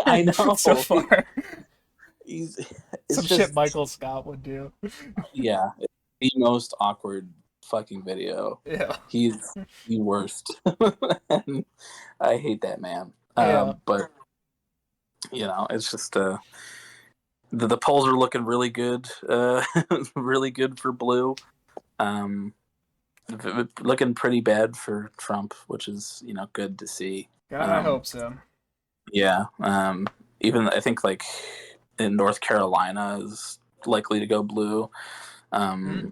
I know. So far. He's, it's Some shit just, Michael Scott would do. yeah, the most awkward fucking video. Yeah. He's the worst. And I hate that man. Yeah. But it's just the polls are looking really good. Really good for blue. Um, looking pretty bad for Trump, which is good to see. God, I hope so. Yeah. Even I think like in North Carolina is likely to go blue. Hmm.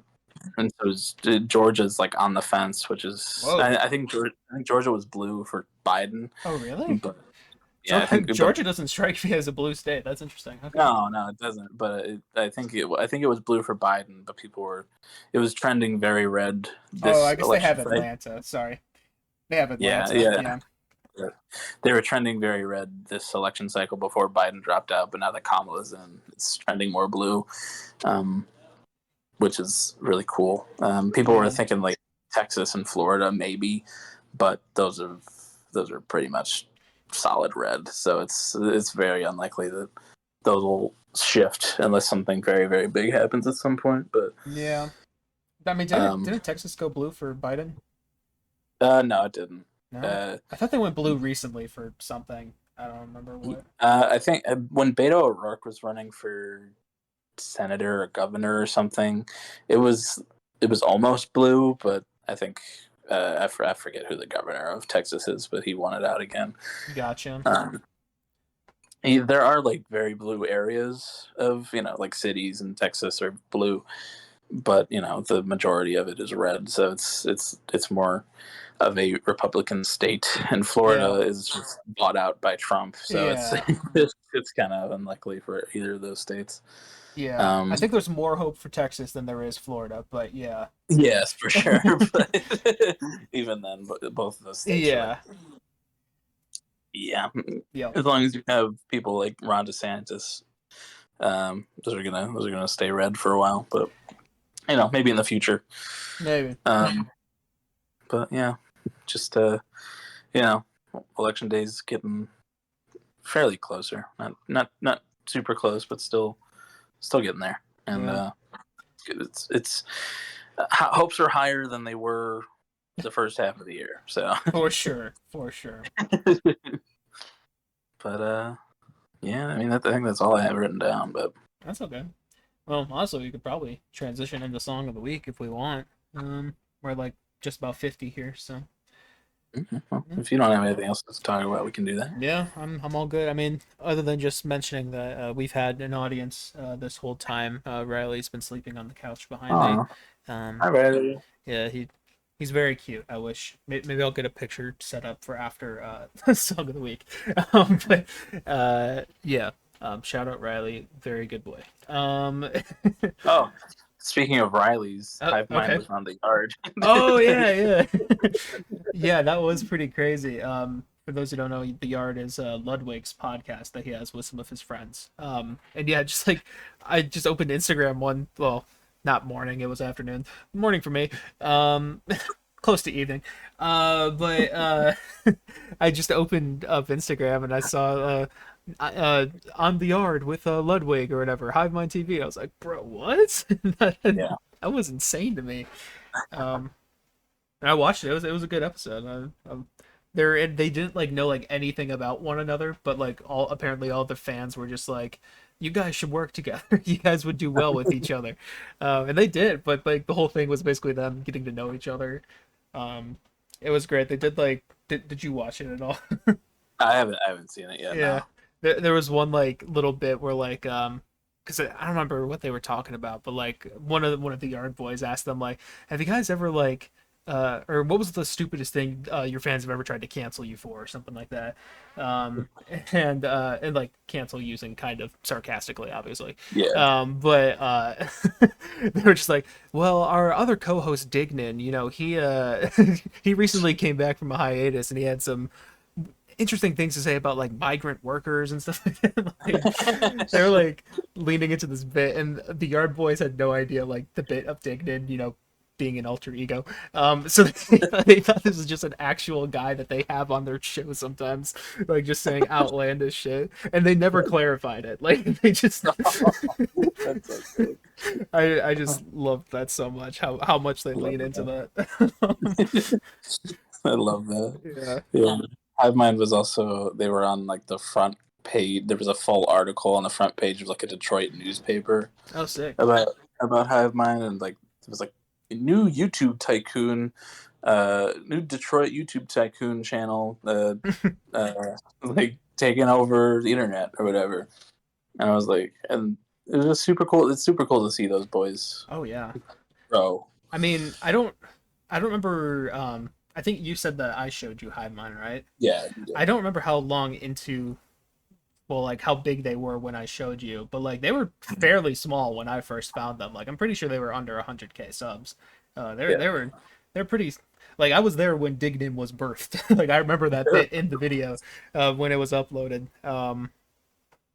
And so Georgia's like on the fence, which is Whoa. I think Georgia was blue for Biden, Oh, really? but yeah, but Georgia doesn't strike me as a blue state. That's interesting. Okay. no, it doesn't. But I think it was blue for Biden, but it was trending very red Oh, I this guess they election have cycle. Atlanta. Sorry. They have Yeah, Atlanta. yeah, Yeah. yeah. They were trending very red this election cycle before Biden dropped out, but now that Kamala's in, it's trending more blue, um, which is really cool. People were Yeah. thinking like Texas and Florida maybe, but those are pretty much solid red. So it's very unlikely that those will shift unless something very very big happens at some point. But Yeah. I mean, um, didn't Texas go blue for Biden? no, it didn't. No. Uh, I thought they went blue recently for something. I don't remember what. I think when Beto O'Rourke was running for senator or governor or something, it was almost blue, but I think I forget who the governor of Texas is, but he won it out again. Gotcha. Um, there are like very blue areas of like cities in Texas are blue, but the majority of it is red, so it's more of a Republican state, and Yeah. Florida is just bought out by Trump, so it's Yeah. it's kind of unlikely for either of those states. Yeah. Um, I think there's more hope for Texas than there is Florida, but yeah. yes, for sure, but even then, both of those states are like Yeah. Yeah, Yep. as long as you have people like Ron DeSantis, those are gonna stay red for a while. But maybe in the future. Maybe. Um, but yeah, just you know, election day's getting fairly closer. Not super close, but still getting there. And Yeah. it's hopes are higher than they were the first half of the year. So, For sure. For sure. but yeah, I mean, I think that's all I have written down. But That's okay. Well, also, we could probably transition into song of the week if we want. We're like just about 50 here, so well, yeah. if you don't have anything else to talk about, we can do that. Yeah, I'm all good. I mean, other than just mentioning that we've had an audience this whole time. Riley's been sleeping on the couch behind me. Oh, Um, I read it. yeah, he's very cute. I wish maybe I'll get a picture set up for after song of the week. But yeah, shout out Riley, very good boy. Oh, speaking of Riley's, Oh, Hive Mind okay. was on the yard. Oh yeah, yeah, yeah. That was pretty crazy. For those who don't know, the Yard is Ludwig's podcast that he has with some of his friends. And yeah, just like I just opened Instagram one, well, not morning, it was afternoon, morning for me. Um, close to evening. But I just opened up Instagram and I saw on the Yard with Ludwig or whatever, Hive Mind TV. I was like, bro, what? Yeah. That was insane to me. Um, and I watched it. It was a good episode. They didn't like know like anything about one another, but like all apparently all the fans were just like, you guys should work together. You guys would do well with each other, and they did. But like the whole thing was basically them getting to know each other. Um, it was great. They did like did you watch it at all? I haven't seen it yet. Yeah, No. there was one like little bit where like because I don't remember what they were talking about, but like one of the Yard boys asked them like, have you guys ever like or what was the stupidest thing your fans have ever tried to cancel you for or something like that, um and like cancel using kind of sarcastically obviously, Yeah. but they were just like, well, our other co-host Dignan, he he recently came back from a hiatus and he had some interesting things to say about like migrant workers and stuff like that. Like, they were like leaning into this bit, and the Yard Boys had no idea like the bit of Dignan, being an alter ego. So they thought this was just an actual guy that they have on their show sometimes, like just saying outlandish shit, and they never clarified it. Like they just, That's so good. I just loved that so much. How much they I love lean into that. that. I love that. Yeah. Yeah. Hive Mind was also, they were on like the front page. There was a full article on the front page of like a Detroit newspaper Oh, sick. about Hive Mind, and like it was like a new YouTube tycoon, new Detroit YouTube tycoon channel, like taking over the internet or whatever. And I was like, and it was just super cool. It's super cool to see those boys Oh yeah. grow. I mean, I don't remember. I think you said that I showed you Hive Mind, right? Yeah, I don't remember how long into, well, like how big they were when I showed you, but like they were fairly small when I first found them. Like I'm pretty sure they were under 100K subs. yeah. They're pretty. Like I was there when Dignan was birthed. Like I remember that Sure. bit in the video when it was uploaded.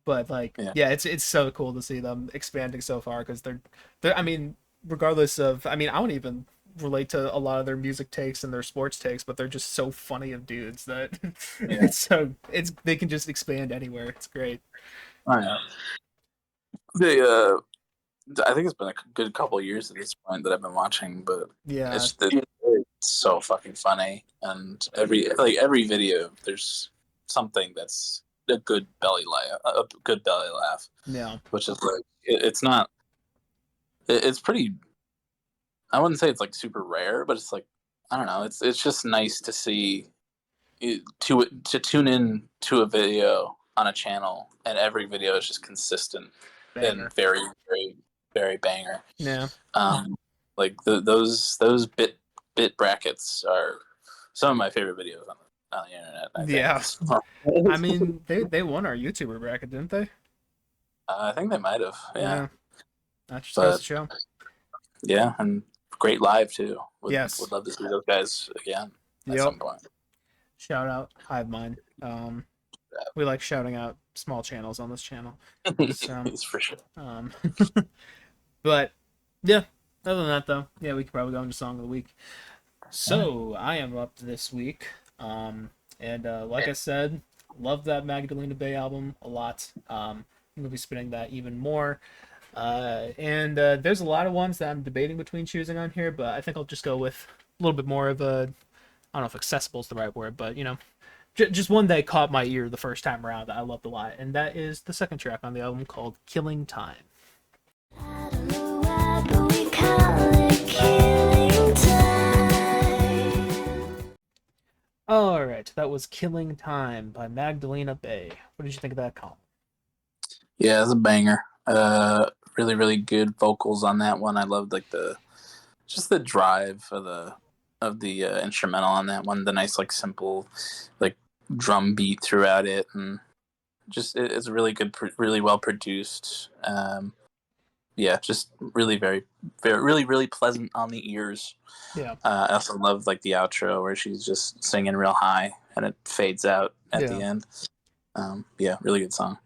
But like Yeah. yeah, it's so cool to see them expanding so far because they're I mean, regardless of, I mean, I don't even relate to a lot of their music takes and their sports takes, but they're just so funny of dudes that Yeah. it's they can just expand anywhere. It's great. I know. They I think it's been a good couple of years at this point that I've been watching, but Yeah. it's so fucking funny. And every video, there's something that's a good belly laugh, Yeah. which is like it's not. It's pretty. I wouldn't say it's like super rare, but it's like I don't know. It's just nice to see to tune in to a video on a channel, and every video is just consistent and Banger. very very very banger. Yeah. Like those bit brackets are some of my favorite videos on the internet. I Yeah. I think. mean, they won our YouTuber bracket, didn't they? I think they might have, yeah. Yeah. That just goes But to show. yeah, and great live too. Would Yes. love to see those guys again at Yep. some point. Shout out Hive Mind. Um, we like shouting out small channels on this channel. So, It's for sure. um, but yeah, other than that though, yeah, we could probably go into song of the week. All right. So I am up this week, and like I said, love that Magdalena Bay album a lot. I'm gonna be spinning that even more. And there's a lot of ones that I'm debating between choosing on here, but I think I'll just go with a little bit more of a, I don't know if accessible is the right word, but just one that caught my ear the first time around that I loved a lot, and that is the second track on the album called "Killing Time." All right, that was "Killing Time" by Magdalena Bay. What did you think of that, Colin? Yeah, it's a banger. Really, really good vocals on that one. I loved like the just the drive of the instrumental on that one. The nice like simple like drum beat throughout it, and it's really good, really well produced. Yeah, just really very really really pleasant on the ears. Yeah, I also love like the outro where she's just singing real high and it fades out at yeah, the end. Yeah, really good song.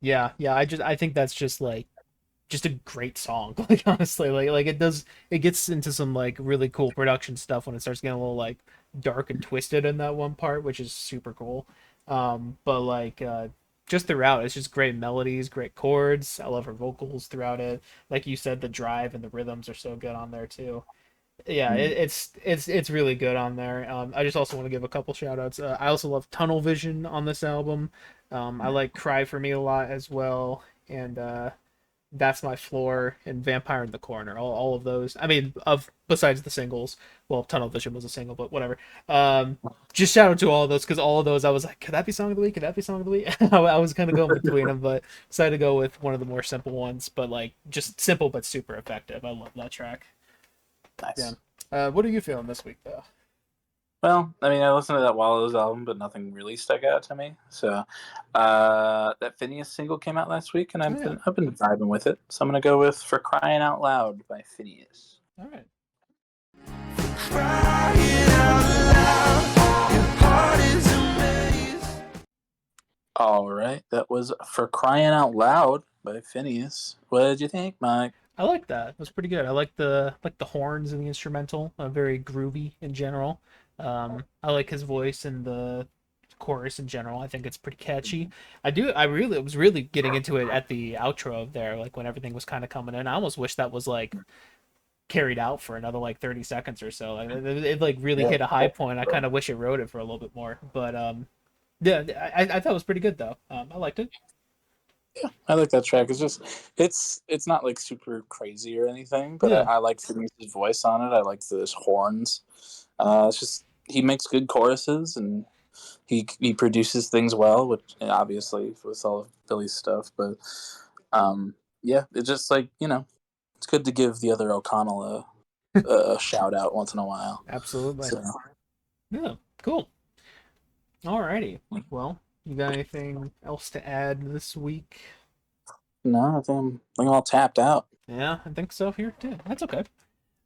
yeah. I think that's just a great song. Like honestly, like it gets into some like really cool production stuff when it starts getting a little like dark and twisted in that one part, which is super cool. But like just throughout, it's just great melodies, great chords. I love her vocals throughout it. Like you said, the drive and the rhythms are so good on there too. Yeah, Mm. it's really good on there. I just also want to give a couple shout outs. I also love Tunnel Vision on this album. I like Cry for Me a lot as well, and That's My Floor and Vampire in the Corner. All of those. I mean, of besides the singles. Well, Tunnel Vision was a single, but whatever. Just shout out to all of those because all of those I was like, could that be song of the week? Could that be song of the week? I was kind of going between them, but decided to go with one of the more simple ones. But like just simple but super effective. I love that track. Yeah. Nice. What are you feeling this week though? Well, I mean, I listened to that Wallows album, but nothing really stuck out to me. So, that Phineas single came out last week, and Oh yeah. I've been vibing with it. So I'm gonna go with "For Crying Out Loud" by Phineas. All right. All right, that was "For Crying Out Loud" by Phineas. What did you think, Mike? I like that. It was pretty good. I like the horns in the instrumental. Very groovy in general. I like his voice and the chorus in general. I think it's pretty catchy. I do. I really was really getting into it at the outro there, like when everything was kind of coming in. I almost wish that was like carried out for another like 30 seconds or so. Like it like really Yeah, hit a high point. I kind of wish it rode it for a little bit more. But yeah, I thought it was pretty good though. I liked it. I like that track. It's just it's not like super crazy or anything, but Yeah. I like Phineas's voice on it. I like the horns. It's just he makes good choruses and he produces things well, which obviously with all of Billy's stuff. But yeah, it's just like it's good to give the other O'Connell a shout out once in a while. Absolutely. So Yeah. Cool. Alrighty. Well, you got anything else to add this week? no, I think I'm all tapped out. Yeah, I think so here too. That's okay.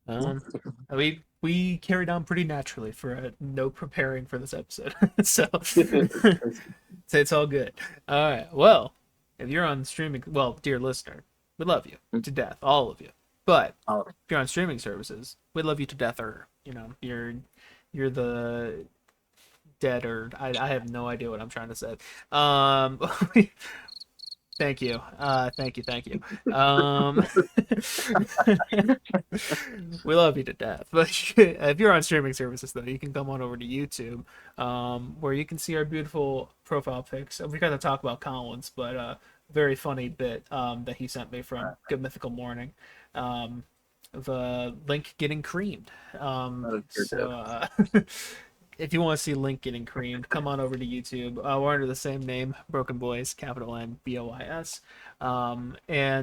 Um, we carried on pretty naturally for no preparing for this episode, so so it's all good. All right. Well, if you're on streaming, well, dear listener, we love you to death, all of you. But Oh, if you're on streaming services, we love you to death. Or you're the dead, or I have no idea what I'm trying to say. Um, Thank you. Thank you. Um, we love you to death. But if you're on streaming services, though, you can come on over to YouTube, where you can see our beautiful profile pics. We got to talk about Colin's, but very funny bit that he sent me from Good Mythical Morning. Um, the Link getting creamed. you're So if you want to see Link getting creamed, come on over to YouTube. We're under the same name, Broken Boys, capital N Bois. And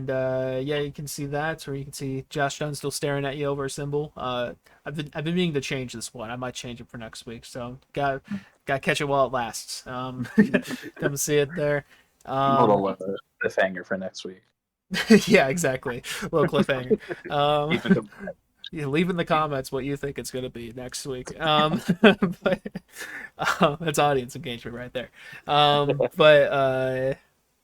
yeah, you can see that, or you can see Josh Dunn still staring at you over a symbol. I've been meaning to change this one. I might change it for next week. So got catch it while it lasts. Come see it there. a Um, little cliffhanger for next week. yeah, exactly. Little cliffhanger. Um, Keep it. Yeah, leave in the comments what you think it's going to be next week. But that's audience engagement right there. But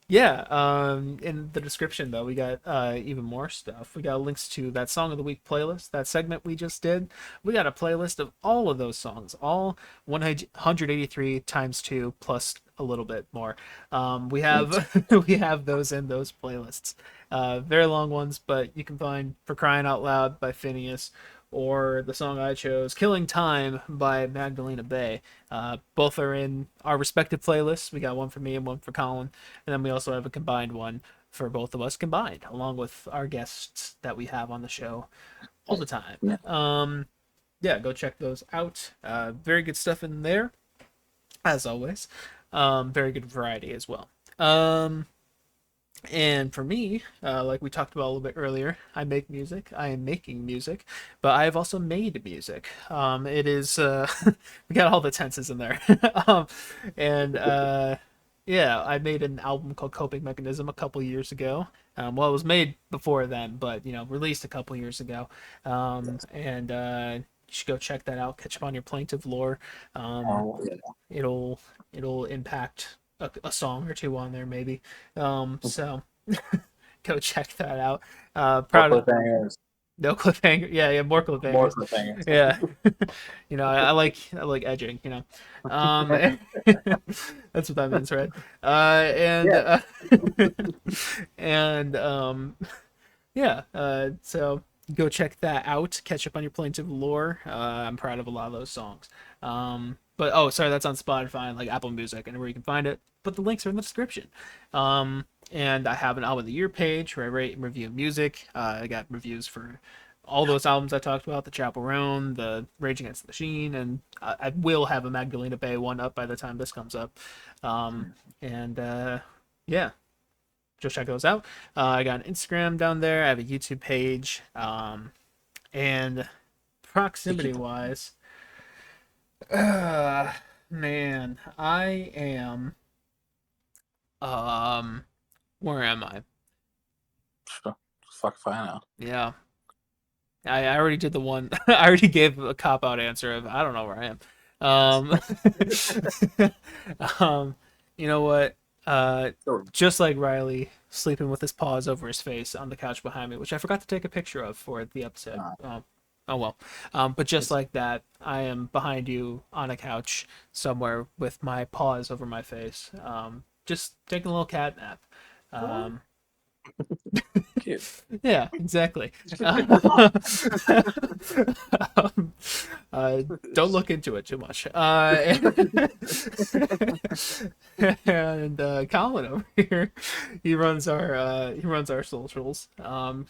yeah, in the description though, we got even more stuff. We got links to that song of the week playlist, that segment we just did. We got a playlist of all of those songs, all 183 times 2 plus a little bit more. We have we have those in those playlists. Very long ones, but you can find "For Crying Out Loud" by Phineas, or the song I chose, "Killing Time" by Magdalena Bay. Both are in our respective playlists. We got one for me and one for Colin, and then we also have a combined one for both of us combined, along with our guests that we have on the show all the time. Yeah. Yeah, go check those out. Very good stuff in there, as always. Very good variety as well. And for me, like we talked about a little bit earlier, I make music. I am making music, but I have also made music. It is we got all the tenses in there, um, and yeah, I made an album called Coping Mechanism a couple years ago. Well, it was made before then, but released a couple years ago. And you should go check that out. Catch up on your plaintive lore. Um, Oh, yeah. it'll it'll impact a song or two on there maybe. So go check that out. More Proud of cliffhangers. no cliffhanger. Yeah, yeah, more More cliffhangers. cliffhangers. Yeah, I like edging. That's what that means, right? And Yeah. and yeah. So go check that out. Catch up on your plaintive lore. I'm proud of a lot of those songs. But oh, sorry, that's on Spotify and like Apple Music and where you can find it. But the links are in the description. And I have an album of the year page where I rate and review music. I got reviews for all those albums I talked about, the Chapel Roan, the Rage Against the Machine, and I will have a Magdalena Bay one up by the time this comes up. And yeah, just check those out. I got an Instagram down there. I have a YouTube page. And proximity wise, man, I am. Where am I? Fuck if I know. Yeah, I already did the one. I already gave a cop out answer of I don't know where I am. Um, you know what? Just like Riley sleeping with his paws over his face on the couch behind me, which I forgot to take a picture of for the episode. Oh well. But just like that, I am behind you on a couch somewhere with my paws over my face. Just taking a little cat nap. Um, Cute. yeah, exactly. Um, don't look into it too much. And Colin over here, he runs our socials.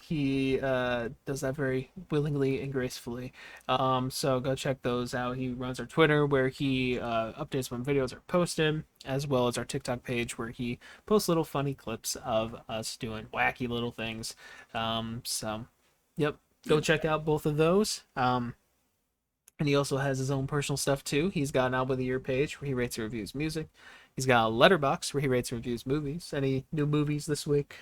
He does that very willingly and gracefully. So go check those out. He runs our Twitter where he updates when videos are posted, as well as our TikTok page where he posts little funny clips of us doing wacky little things. So, yep, go check out both of those. And he also has his own personal stuff too. He's got an album of the year page where he rates and reviews music. He's got a letterbox where he rates and reviews movies. Any new movies this week?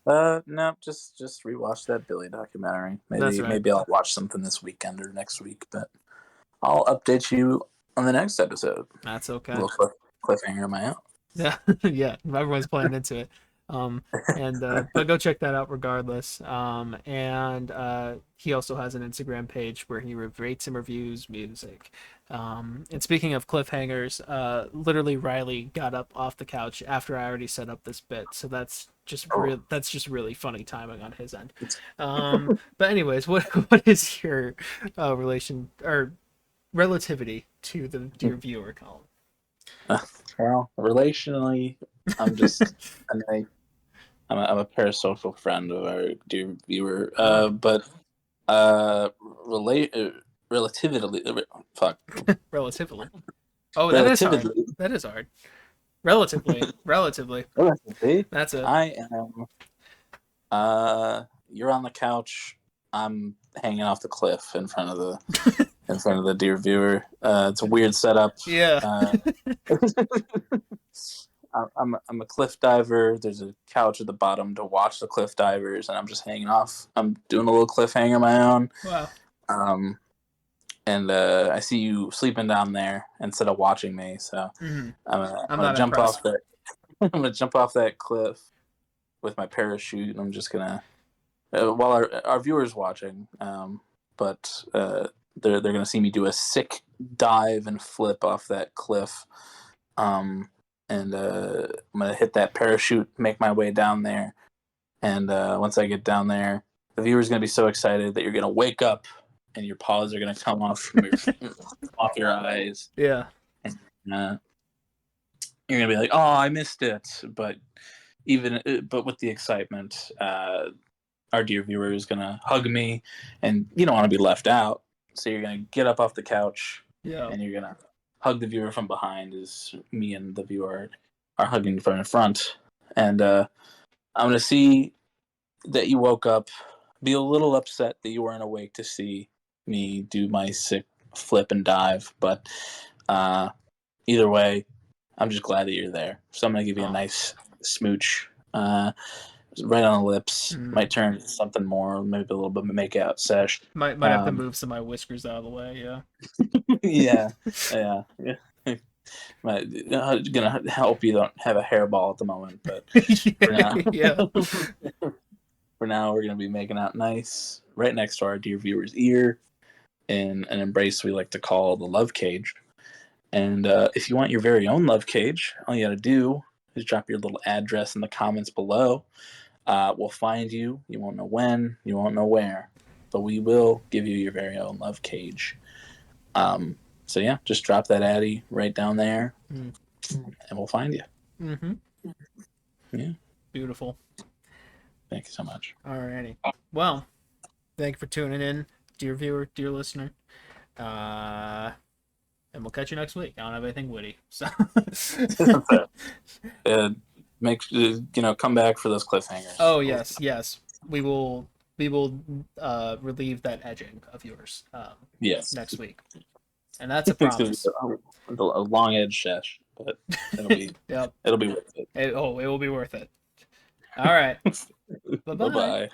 No, just rewatch that Billy documentary. That's Maybe right. I'll watch something this weekend or next week, but I'll update you on the next episode. That's okay. A little cliffhanger in my out. Yeah, yeah. Everyone's playing into it. And but go check that out regardless. And he also has an Instagram page where he rates and reviews music. And speaking of cliffhangers, literally Riley got up off the couch after I already set up this bit, so that's just really funny timing on his end. But anyways, what is your relation or relativity to your viewer, Colin? Well, relationally, I'm just I'm a parasocial friend of our dear viewer. But relatively, fuck. Relatively. Oh, that is hard. Relatively, That is hard. Relatively. Relatively. That's it. I am. You're on the couch. I'm hanging off the cliff in front of the dear viewer. It's a weird setup. Yeah. I'm a cliff diver. There's a couch at the bottom to watch the cliff divers, and I'm just hanging off. I'm doing a little cliffhanger of my own. Wow. Um, and I see you sleeping down there instead of watching me. So Mm-hmm. I'm I'm gonna not jump off impressed. that. I'm gonna jump off that cliff with my parachute, and I'm just gonna while our viewers watching, but they're gonna see me do a sick dive and flip off that cliff. And I'm gonna hit that parachute, make my way down there, and once I get down there, the viewer's gonna be so excited that you're gonna wake up and your paws are gonna come off from off your eyes, Yeah. and you're gonna be like, "Oh, I missed it," but but with the excitement, our dear viewer is gonna hug me, and you don't want to be left out, so you're gonna get up off the couch, Yeah. and you're gonna hug the viewer from behind as me and the viewer are hugging from in front, and I'm gonna see that you woke up, be a little upset that you weren't awake to see me do my sick flip and dive, but uh, either way, I'm just glad that you're there. So I'm gonna give you a Oh. nice smooch, right on the lips. Mm. Might turn into something more, maybe a little bit of a make out sesh. Might have to Um, move some of my whiskers out of the way. Yeah. yeah, yeah, yeah. Gonna help you don't have a hairball at the moment, but for now, Yeah. for now, we're gonna be making out nice, right next to our dear viewer's ear, in an embrace we like to call the love cage. And if you want your very own love cage, all you gotta do is drop your little address in the comments below. We'll find you. You won't know when, you won't know where, but we will give you your very own love cage. Um, so yeah, just drop that Addy right down there, Mm. and we'll find you. Mm-hmm. Yeah, Beautiful. thank you so much. Alrighty. Well, thank you for tuning in, dear viewer, dear listener. Uh, and we'll catch you next week. I don't have anything witty, so. uh, Make come back for those cliffhangers. Oh yes, yes. We will. We will relieve that edging of yours Yes, next week, and that's a it's gonna be promise. a long edge sesh, but Yep. it'll be worth it. It will be worth it. All right. Bye Bye bye. bye.